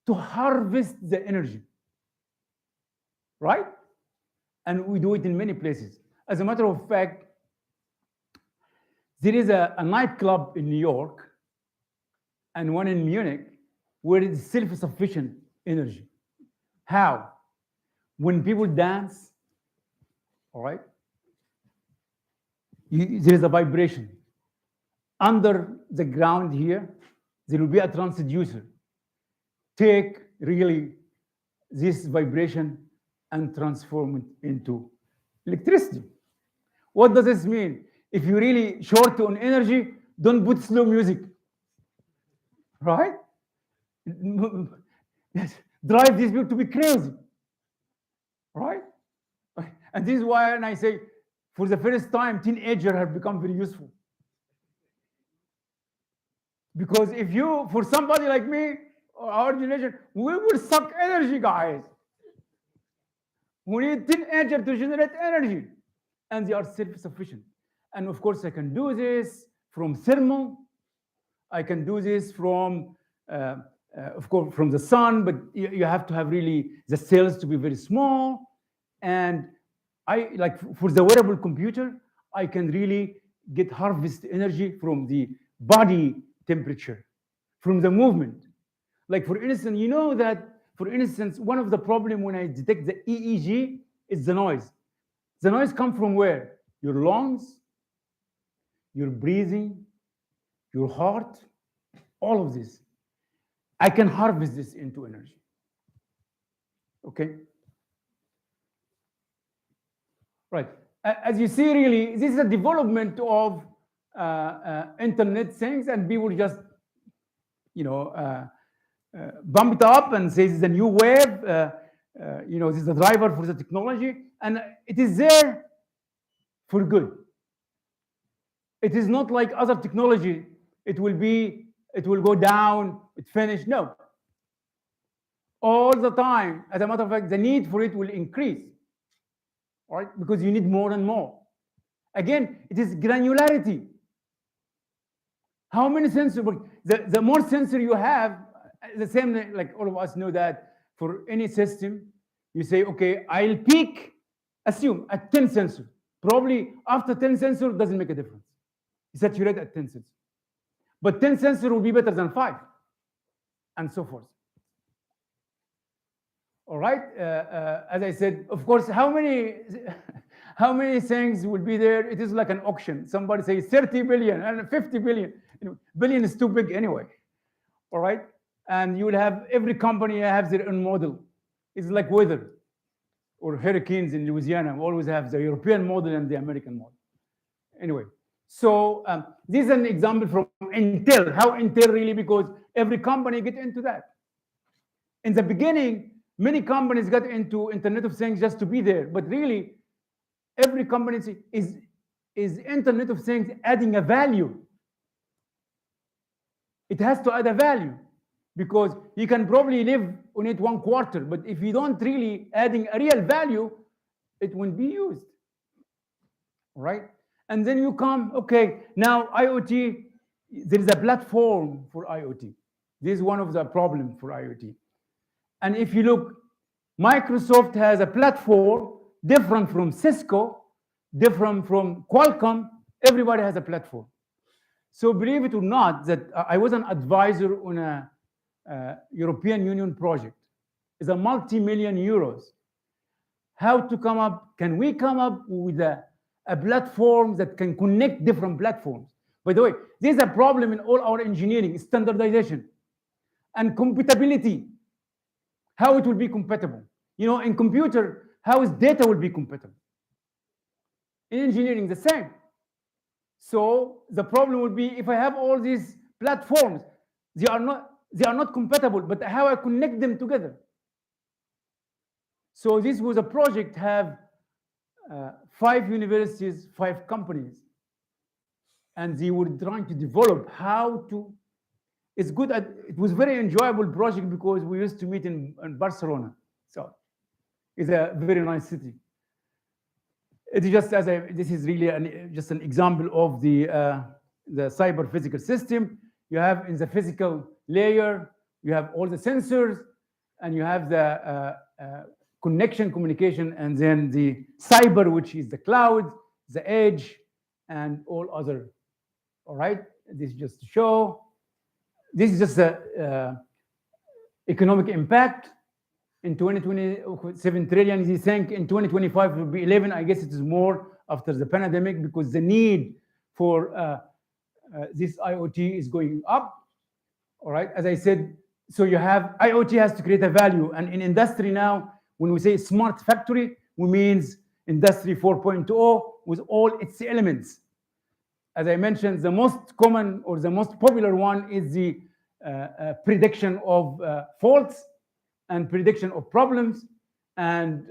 to harvest the energy, right? And we do it in many places. As a matter of fact, there is a nightclub in New York and one in Munich where it's self-sufficient energy. How? When people dance, all right, there is a vibration. Under the ground here, there will be a transducer. Take really this vibration and transform it into electricity. What does this mean? If you're really short on energy, don't put slow music, right? Drive these people to be crazy, right? And this is why when I say, for the first time, teenagers have become very useful. Because if you, for somebody like me, or our generation, we will suck energy, guys. We need teenagers to generate energy, and they are self-sufficient. And of course, I can do this from thermal. I can do this from, of course, from the sun, but you have to have really the cells to be very small. And I like for the wearable computer, I can really get harvest energy from the body temperature, from the movement. Like for instance, you know that, for instance, one of the problem when I detect the EEG is the noise. The noise comes from where? Your lungs, your breathing, your heart, all of this. I can harvest this into energy. Okay? Right. As you see, really, this is a development of internet things, and people just, you know, bump it up and say this is a new wave. You know, this is a driver for the technology, and it is there for good. It is not like other technology. It will go down, it finished. No. All the time, as a matter of fact, the need for it will increase. All right, because you need more and more. Again, it is granularity. How many sensors? The more sensor you have, the same like all of us know that for any system, you say, okay, I'll peak, assume at 10 sensors. Probably after 10 sensors doesn't make a difference. You saturate at 10 sensors. But 10 sensors will be better than 5, and so forth. All right. As I said, of course, how many things will be there? It is like an auction. Somebody says 30 billion and 50 billion. You know, billion is too big anyway. All right. And you will have every company has their own model. It's like weather or hurricanes in Louisiana. We always have the European model and the American model. Anyway, so this is an example from Intel. How Intel really, because every company get into that. In the beginning, many companies got into Internet of Things just to be there, but really, every company is Internet of Things adding a value. It has to add a value. because you can probably live on it 1/4, but if you don't really adding a real value, it won't be used, right? And then you come, okay, now IoT, there is a platform for IoT. This is one of the problems for IoT. And if you look, Microsoft has a platform different from Cisco, different from Qualcomm. Everybody has a platform. So believe it or not, that I was an advisor on a European Union project. It's a multi-million euros. How to come up? Can we come up with a platform that can connect different platforms? By the way, there's a problem in all our engineering: standardization and compatibility. How it will be compatible? You know, in computer, how is data will be compatible? In engineering, the same. So the problem would be if I have all these platforms, they are not compatible, but how I connect them together. So this was a project, have 5 universities, 5 companies, and they were trying to develop how to. It's good. It was very enjoyable project because we used to meet in Barcelona. So it's a very nice city. It's just this is really just an example of the cyber physical system. You have in the physical layer, you have all the sensors, and you have the connection, communication, and then the cyber, which is the cloud, the edge, and all other. All right, this is just to show. This is just the economic impact. In 2020, 7 trillion, you think in 2025 it will be 11. I guess it is more after the pandemic because the need for this IoT is going up. All right, as I said, so you have IoT has to create a value. And in industry now, when we say smart factory, we means industry 4.0 with all its elements. As I mentioned, the most common or the most popular one is the prediction of faults and prediction of problems and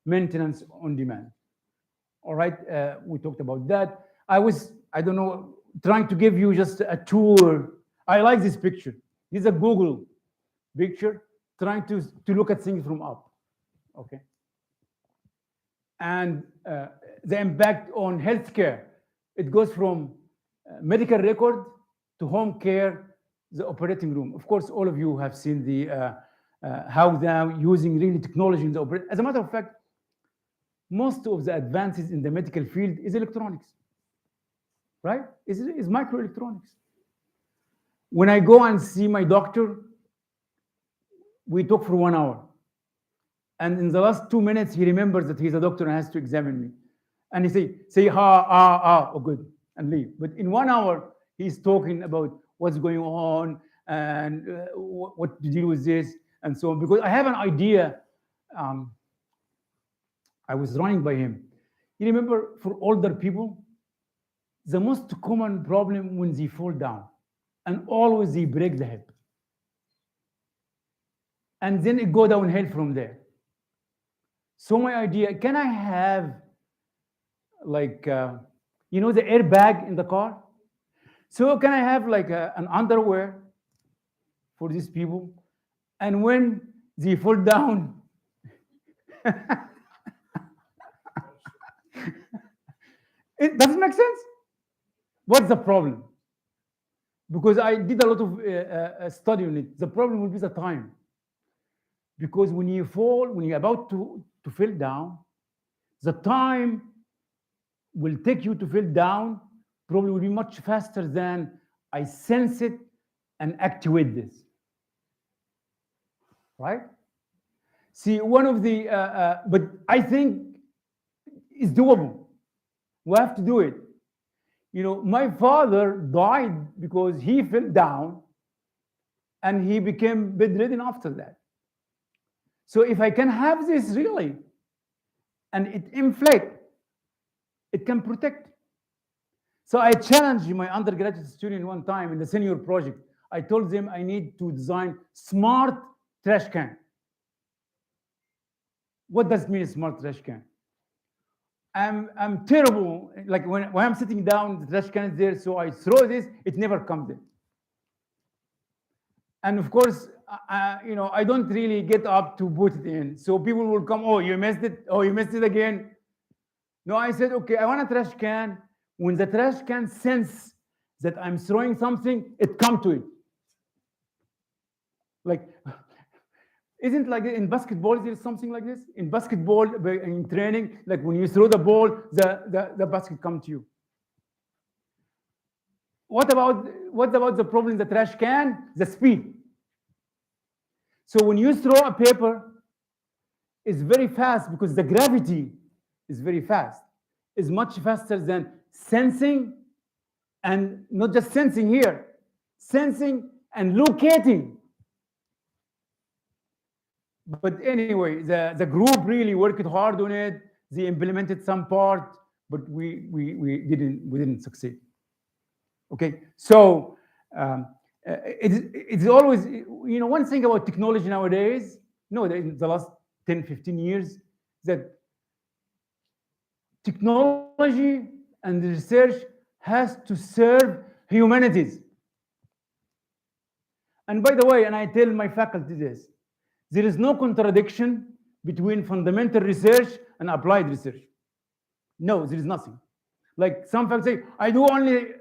maintenance on demand. All right, we talked about that. I don't know, trying to give you just a tour. I like this picture. This is a Google picture, trying to look at things from up, okay? And the impact on healthcare, it goes from medical record to home care, the operating room. Of course, all of you have seen the how they're using really technology in the operation. As a matter of fact, most of the advances in the medical field is electronics, right? Is microelectronics. When I go and see my doctor, we talk for 1 hour. And in the last 2 minutes, he remembers that he's a doctor and has to examine me. And he say, oh, good, and leave. But in 1 hour, he's talking about what's going on and what to deal with this and so on. Because I have an idea. I was running by him. You remember, for older people, the most common problem when they fall down, and always they break the hip. And then it go downhill from there. So my idea, can I have like, you know, the airbag in the car? So can I have like an underwear for these people? And when they fall down, it doesn't make sense. What's the problem? Because I did a lot of study on it. The problem will be the time. Because when you fall, when you're about to fall down, the time will take you to fall down probably will be much faster than I sense it and actuate this. Right? See, one of the, but I think it's doable. We have to do it. You know, my father died because he fell down and he became bedridden after that. So if I can have this really, and it inflate, it can protect. So I challenged my undergraduate student one time in the senior project. I told them I need to design smart trash can. What does it mean, smart trash can? I'm terrible. Like when I'm sitting down, the trash can is there, so I throw this, it never comes in. And of course, I don't really get up to put it in. So people will come, oh, you missed it. Oh, you missed it again. No, I said, okay, I want a trash can. When the trash can sense that I'm throwing something, it come to it. Like, isn't like in basketball, there's something like this? In basketball, in training, like when you throw the ball, the basket come to you. What about the problem in the trash can? The speed. So when you throw a paper, it's very fast because the gravity is very fast. It's much faster than sensing, and not just sensing here, sensing and locating. But anyway, the group really worked hard on it. They implemented some part, but we didn't succeed. Okay, so it's always, one thing about technology nowadays, in the last 10, 15 years, that technology and research has to serve humanities. And by the way, and I tell my faculty this, there is no contradiction between fundamental research and applied research. No, there is nothing. Like some folks say, I do only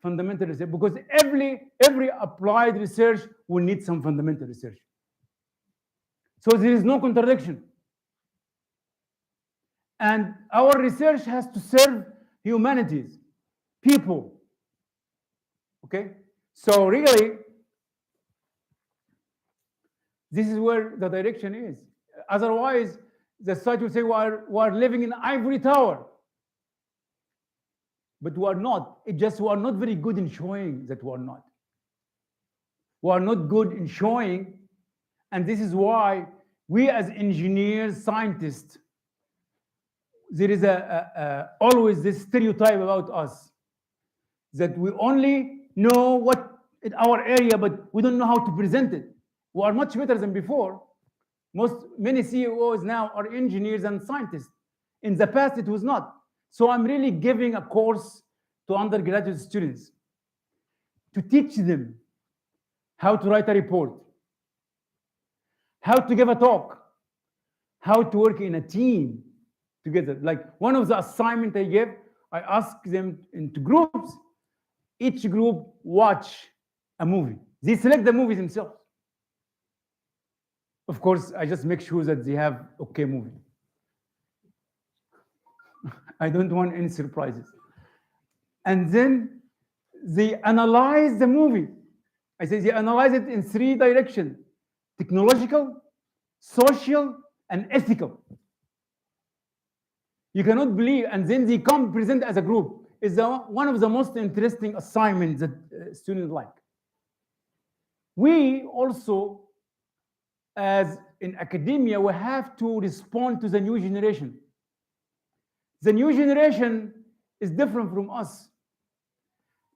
fundamental research, because every applied research will need some fundamental research. So there is no contradiction. And our research has to serve humanities, people. Okay? So really, this is where the direction is. Otherwise, the society will say we are living in an ivory tower. But we are not. It's just we are not very good in showing that we are not. We are not good in showing, and this is why we as engineers, scientists, there is always this stereotype about us, that we only know what in our area, but we don't know how to present it. We are much better than before. Many CEOs now are engineers and scientists. In the past, it was not. So I'm really giving a course to undergraduate students to teach them how to write a report, how to give a talk, how to work in a team together. Like one of the assignments I gave, I asked them into groups. Each group watch a movie. They select the movie themselves. Of course, I just make sure that they have okay movie. I don't want any surprises. And then they analyze the movie. I say they analyze it in 3 directions: technological, social, and ethical. You cannot believe, and then they come present as a group. It's one of the most interesting assignments that students like. We also, as in academia, we have to respond to the new generation. The new generation is different from us.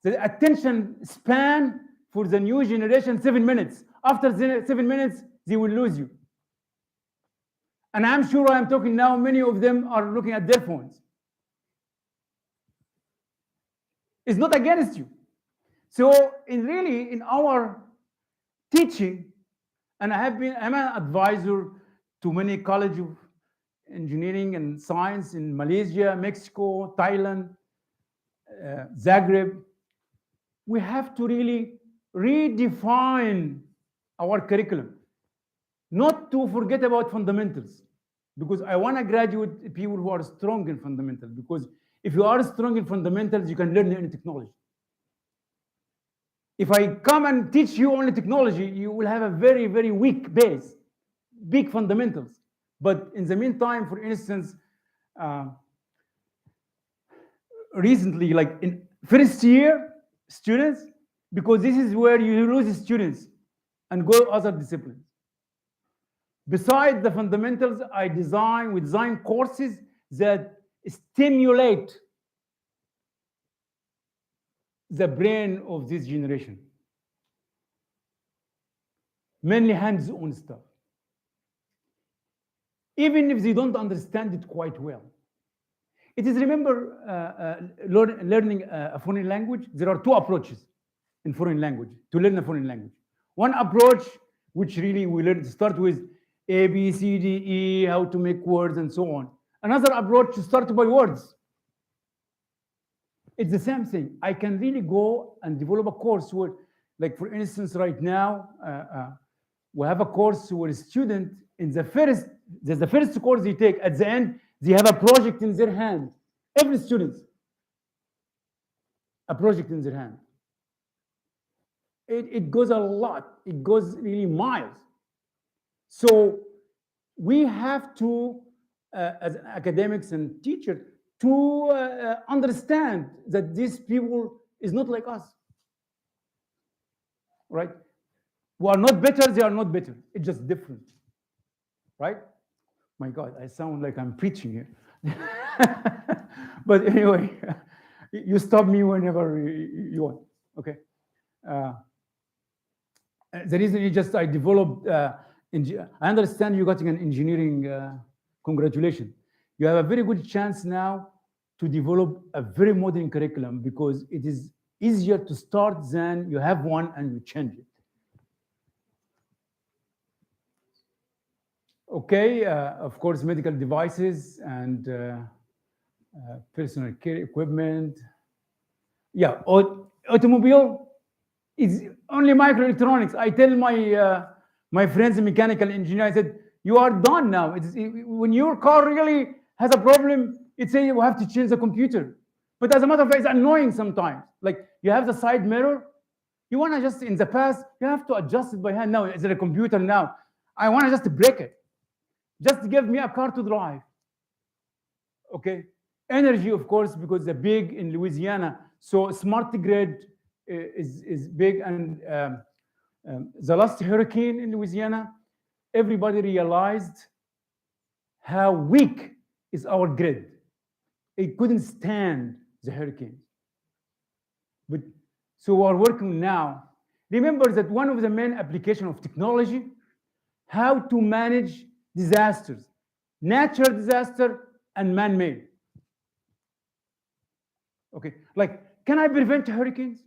The attention span for the new generation, 7 minutes. After 7 minutes, they will lose you. And I'm sure I'm talking now, many of them are looking at their phones. It's not against you. So in our teaching, and I'm an advisor to many colleges of engineering and science in Malaysia, Mexico, Thailand, Zagreb. We have to really redefine our curriculum, not to forget about fundamentals, because I want to graduate people who are strong in fundamentals, because if you are strong in fundamentals, you can learn any technology. If I come and teach you only technology, you will have a very, very weak base, big fundamentals. But in the meantime, for instance, recently, like in first year students, because this is where you lose students and go other disciplines. Besides the fundamentals, we design courses that stimulate the brain of this generation. Mainly hands-on stuff. Even if they don't understand it quite well. It is, remember, learning a foreign language, there are 2 approaches in foreign language, to learn a foreign language. One approach, which really we learn to start with A, B, C, D, E, how to make words and so on. Another approach to start by words. It's the same thing. I can really go and develop a course where, like for instance, right now, we have a course where a student in the first course they take, at the end, they have a project in their hand. Every student, a project in their hand. It goes a lot. It goes really miles. So we have to, as academics and teachers, to understand that these people is not like us, right? We are not better, they are not better. It's just different, right? My God, I sound like I'm preaching here. But anyway, you stop me whenever you want, okay? The reason is just I developed, I understand you got an engineering, congratulations. You have a very good chance now to develop a very modern curriculum because it is easier to start than you have one and you change it. Okay, of course, medical devices and personal care equipment. Yeah, automobile is only microelectronics. I tell my friends, mechanical engineer, I said, you are done now. When your car really has a problem, it says you have to change the computer. But as a matter of fact, it's annoying sometimes. Like you have the side mirror, you want to just, in the past, you have to adjust it by hand. Now, it's a computer now. I want to just break it. Just give me a car to drive. Okay. Energy, of course, because they're big in Louisiana. So smart grid is big. And the last hurricane in Louisiana, everybody realized how weak is our grid. It couldn't stand the hurricanes. But so we're working now. Remember that one of the main applications of technology, how to manage disasters, natural disaster and man-made. Okay, like, can I prevent hurricanes?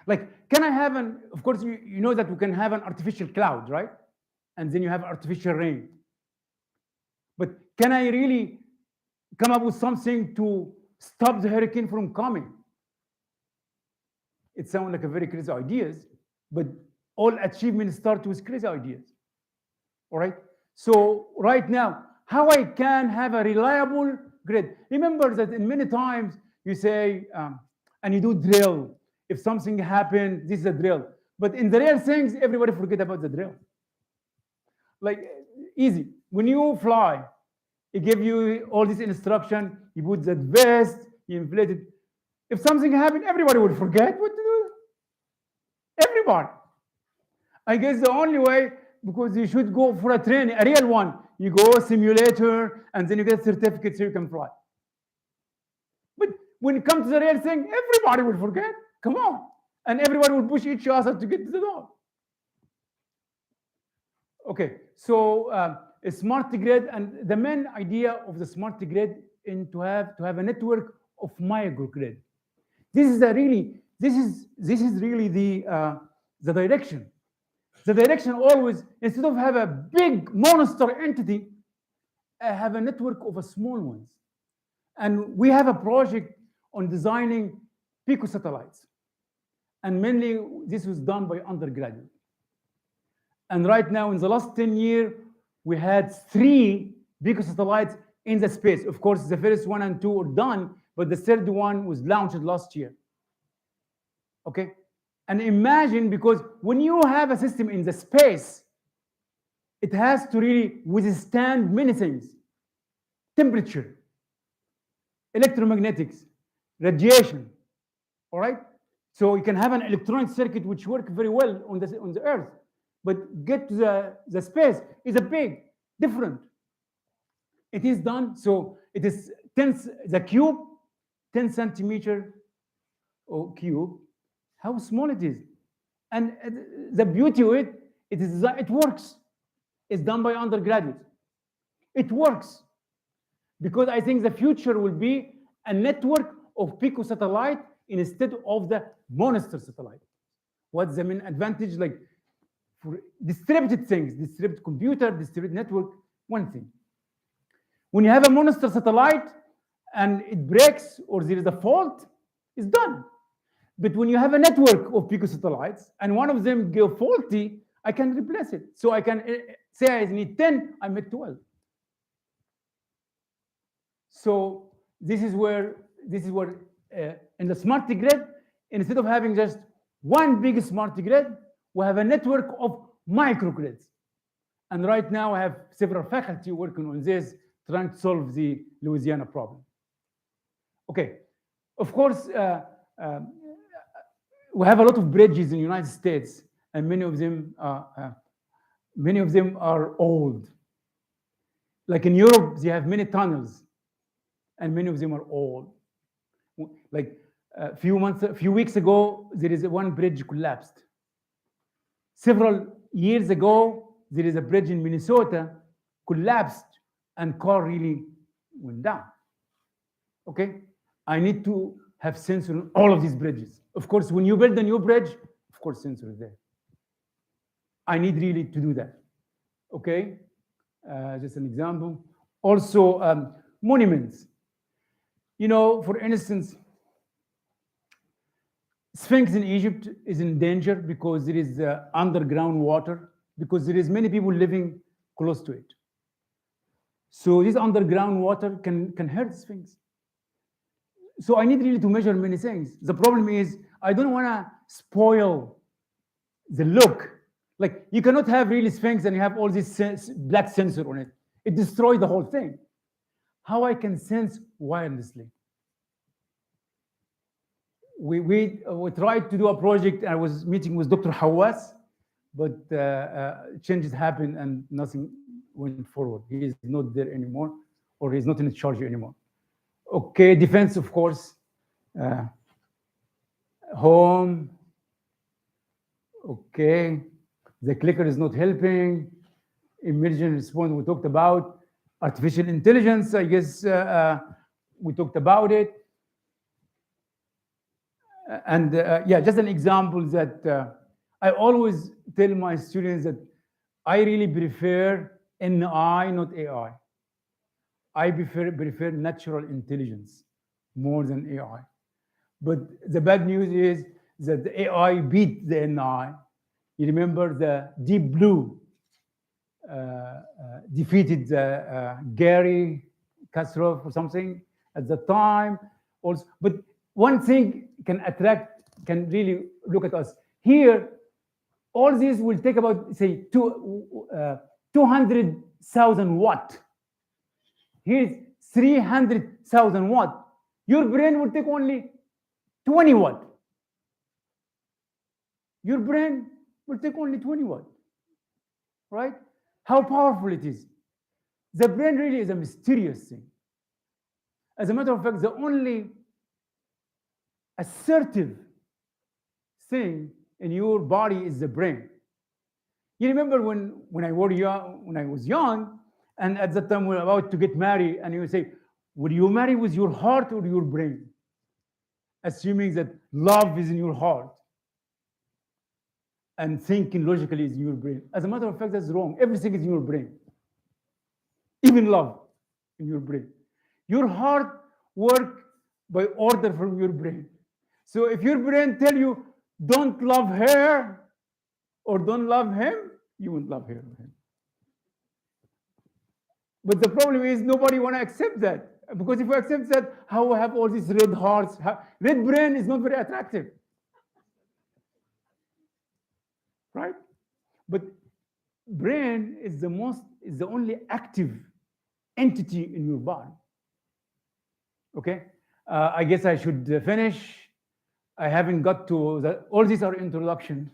Like, can I have of course, you know that we can have an artificial cloud, right? And then you have artificial rain. But can I really come up with something to stop the hurricane from coming? It sounds like a very crazy ideas, but all achievements start with crazy ideas. All right. So right now, how I can have a reliable grid. Remember that in many times you say, and you do drill. If something happened, this is a drill. But in the real things, everybody forget about the drill. Like easy. When you fly, it give you all this instruction. You put that vest, you inflate it. If something happened, everybody would forget what to do. Everybody. I guess the only way, because you should go for a training, a real one. You go simulator, and then you get a certificate so you can fly. But when it comes to the real thing, everybody will forget. Come on. And everybody will push each other to get to the door. Okay, so a smart grid, and the main idea of the smart grid is to have a network of microgrid. This is really the direction. The direction always, instead of have a big monster entity, have a network of a small ones. And we have a project on designing picosatellites. And mainly this was done by undergraduate. And right now, in the last 10 years, we had 3 picosatellites in the space. Of course, the first 1 and 2 are done, but the third one was launched last year. Okay? And imagine, because when you have a system in the space, it has to really withstand many things. Temperature, electromagnetics, radiation, all right? So you can have an electronic circuit which works very well on the Earth, but get to the space is a big, different. It is done, so it is the cube, 10 centimeter cube, how small it is. And the beauty of it, it works. It's done by undergraduates. It works. Because I think the future will be a network of picosatellite instead of the monster satellite. What's the main advantage? Like for distributed things, distributed computer, distributed network, one thing. When you have a monster satellite and it breaks or there is a fault, it's done. But when you have a network of picosatellites and one of them go faulty, I can replace it. So I can say I need 10, I make 12. So this is where in the smart grid, instead of having just one big smart grid, we have a network of microgrids. And right now I have several faculty working on this, trying to solve the Louisiana problem. Okay, of course, we have a lot of bridges in the United States, and many of them are old. Like in Europe, they have many tunnels, and many of them are old. Like a few weeks ago, there is one bridge collapsed. Several years ago, there is a bridge in Minnesota collapsed, and car really went down. Okay, I need to have sensor on all of these bridges. Of course, when you build a new bridge, of course, sensor is there. I need really to do that. Okay, just an example. Also, monuments. You know, for instance, Sphinx in Egypt is in danger because there is underground water, because there is many people living close to it. So this underground water can hurt Sphinx. So I need really to measure many things. The problem is I don't want to spoil the look. Like you cannot have really Sphinx and you have all this black sensor on it. It destroys the whole thing. How I can sense wirelessly? We tried to do a project. I was meeting with Dr. Hawass, but changes happened and nothing went forward. He is not there anymore, or he's not in charge anymore. Okay, defense, of course. Home. Okay, the clicker is not helping. Emergency response, we talked about. Artificial intelligence, I guess we talked about it. And yeah, just an example that I always tell my students that I really prefer NI, not AI. I prefer natural intelligence more than AI. But the bad news is that the AI beat the NI. You remember the Deep Blue defeated Gary Kasparov or something at the time. Also, but one thing can really look at us. Here, all this will take about, say, 200,000 watt. Here's 300,000 watt. Your brain will take only 20 watt. Your brain will take only 20 watt, right? How powerful it is. The brain really is a mysterious thing. As a matter of fact, the only assertive thing in your body is the brain. You remember when I was young, and at that time we were about to get married, and you would say, would you marry with your heart or your brain? Assuming that love is in your heart and thinking logically is in your brain. As a matter of fact, that's wrong. Everything is in your brain. Even love in your brain. Your heart works by order from your brain. So if your brain tell you, don't love her or don't love him, you won't love her or him. But the problem is nobody want to accept that. Because if you accept that, how we have all these red hearts? Red brain is not very attractive. Right? But brain is the only active entity in your body. Okay? I guess I should finish. I haven't got to that. All these are introductions.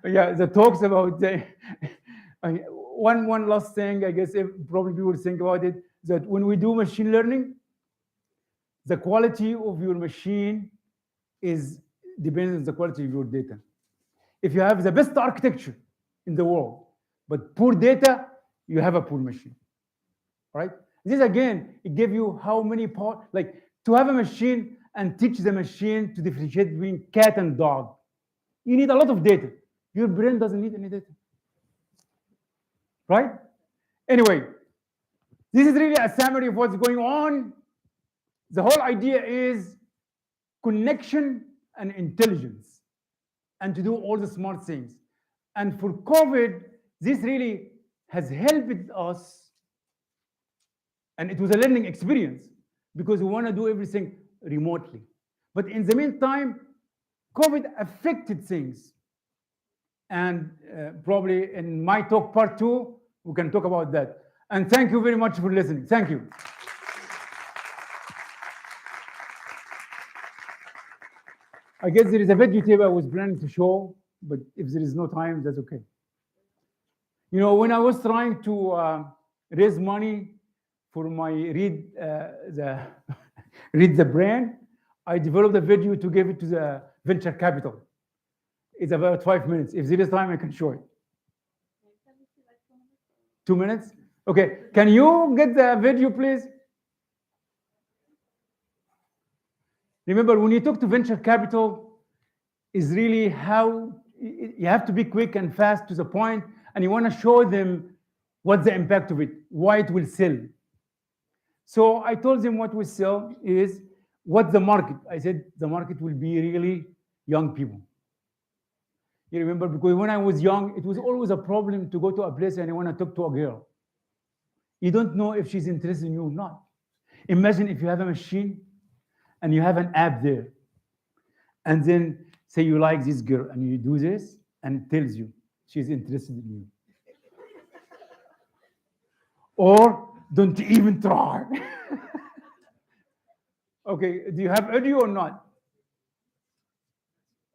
Yeah, the talks about the one last thing, I guess probably people think about it, that when we do machine learning, the quality of your machine depends on the quality of your data. If you have the best architecture in the world, but poor data, you have a poor machine, right? This again, it gives you how many parts, like to have a machine and teach the machine to differentiate between cat and dog. You need a lot of data. Your brain doesn't need any data. Right? Anyway, this is really a summary of what's going on. The whole idea is connection and intelligence, and to do all the smart things. And for COVID, this really has helped us, and it was a learning experience because we want to do everything remotely. But in the meantime, COVID affected things. And probably in my talk part 2, we can talk about that. And thank you very much for listening. Thank you. I guess there is a video tape I was planning to show, but if there is no time, that's okay. You know, when I was trying to raise money for my Read the Brain, I developed a video to give it to the venture capital. It's about 5 minutes. If there is time, I can show it. 2 minutes? Okay, can you get the video, please? Remember, when you talk to venture capital, is really how you have to be quick and fast to the point, and you want to show them what's the impact of it, why it will sell. So I told them what will sell is what's the market. I said the market will be really young people. You remember, because when I was young, it was always a problem to go to a place and I want to talk to a girl. You don't know if she's interested in you or not. Imagine if you have a machine and you have an app there, and then say you like this girl, and you do this, and it tells you she's interested in you. Or don't even try. Okay, do you have audio or not?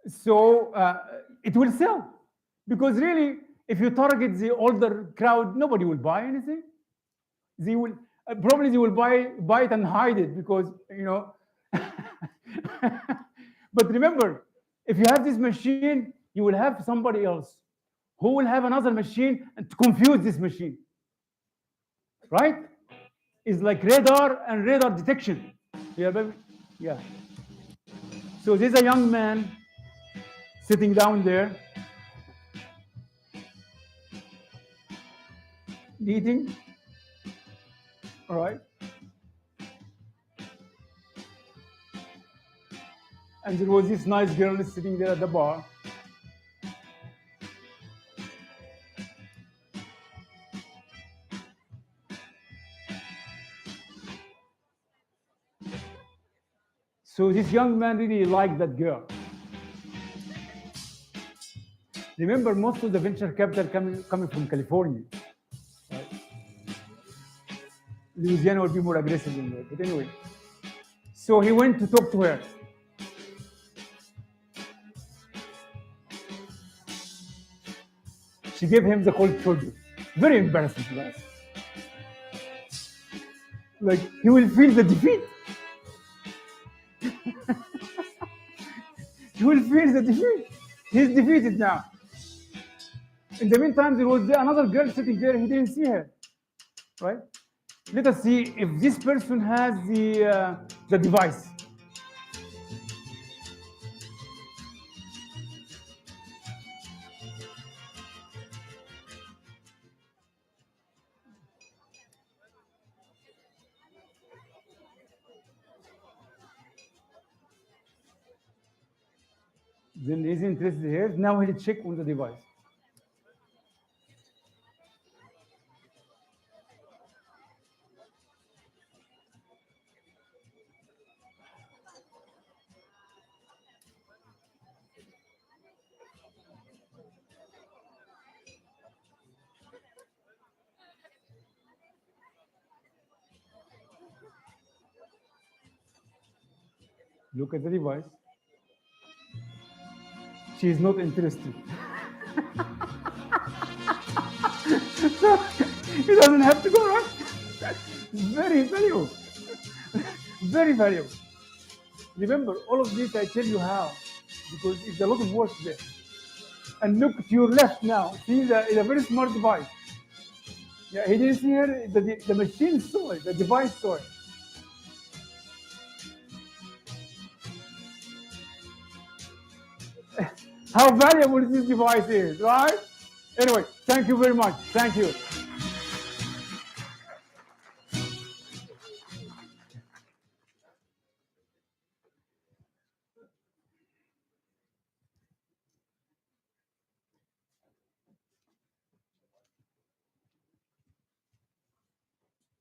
So it will sell, because really, if you target the older crowd, nobody will buy anything. They will probably they will buy it and hide it, because you know. But remember, if you have this machine, you will have somebody else who will have another machine and to confuse this machine. Right? It's like radar and radar detection. Yeah, baby? Yeah. So there's a young man sitting down there, eating. All right. And there was this nice girl sitting there at the bar. So this young man really liked that girl. Remember, most of the venture capital coming from California. Right? Louisiana would be more aggressive than that. But anyway, so he went to talk to her. She gave him the cold shoulder. Very embarrassing to us. Like, he will feel the defeat. He will feel the defeat. He's defeated now. In the meantime, there was another girl sitting there. He didn't see her. Right? Let us see if this person has the device. Then he's interested here. Now he'll check on the device. Look at the device. She is not interested. So he doesn't have to go around. Very valuable. Very valuable. Remember, all of this I tell you how, because it's a lot of work there. And look to your left now. See, it's a very smart device. Yeah, he didn't see her. The machine saw it. The device saw it. how valuable this device is, right? Anyway, thank you very much. Thank you.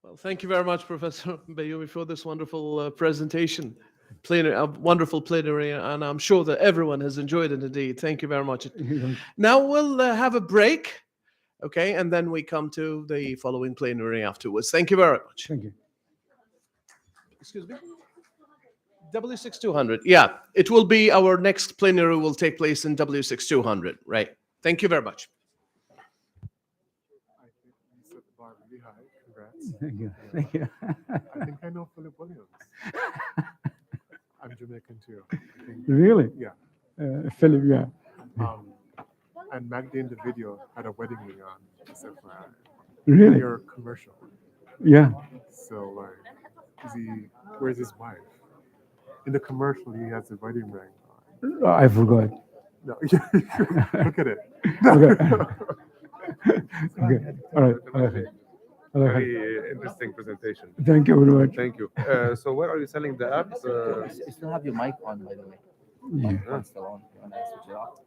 Well, thank you very much, Professor Bayoumi, for this wonderful presentation. Plenary, a wonderful plenary, and I'm sure that everyone has enjoyed it indeed. Thank you very much. Now we'll have a break, okay, and then we come to the following plenary afterwards. Thank you very much. Thank you. Excuse me? W6200. Yeah, it will be our next plenary will take place in W6200, right? Thank you very much. Thank you. Thank you. I think I know Philip Williams. I'm Jamaican too. I think, Really? yeah. Philip, yeah. And Magda in the video had a wedding ring on, just FYI. Really? Your commercial. Yeah. So like, where's his wife? In the commercial, he has a wedding ring on. I forgot. No, look at it. Okay. Okay. All right. All right. All right. Very interesting presentation. Thank you very much. Thank you. So where are you selling the apps? You still have your mic on, by the way. Yeah. It's still on. You want to switch it off?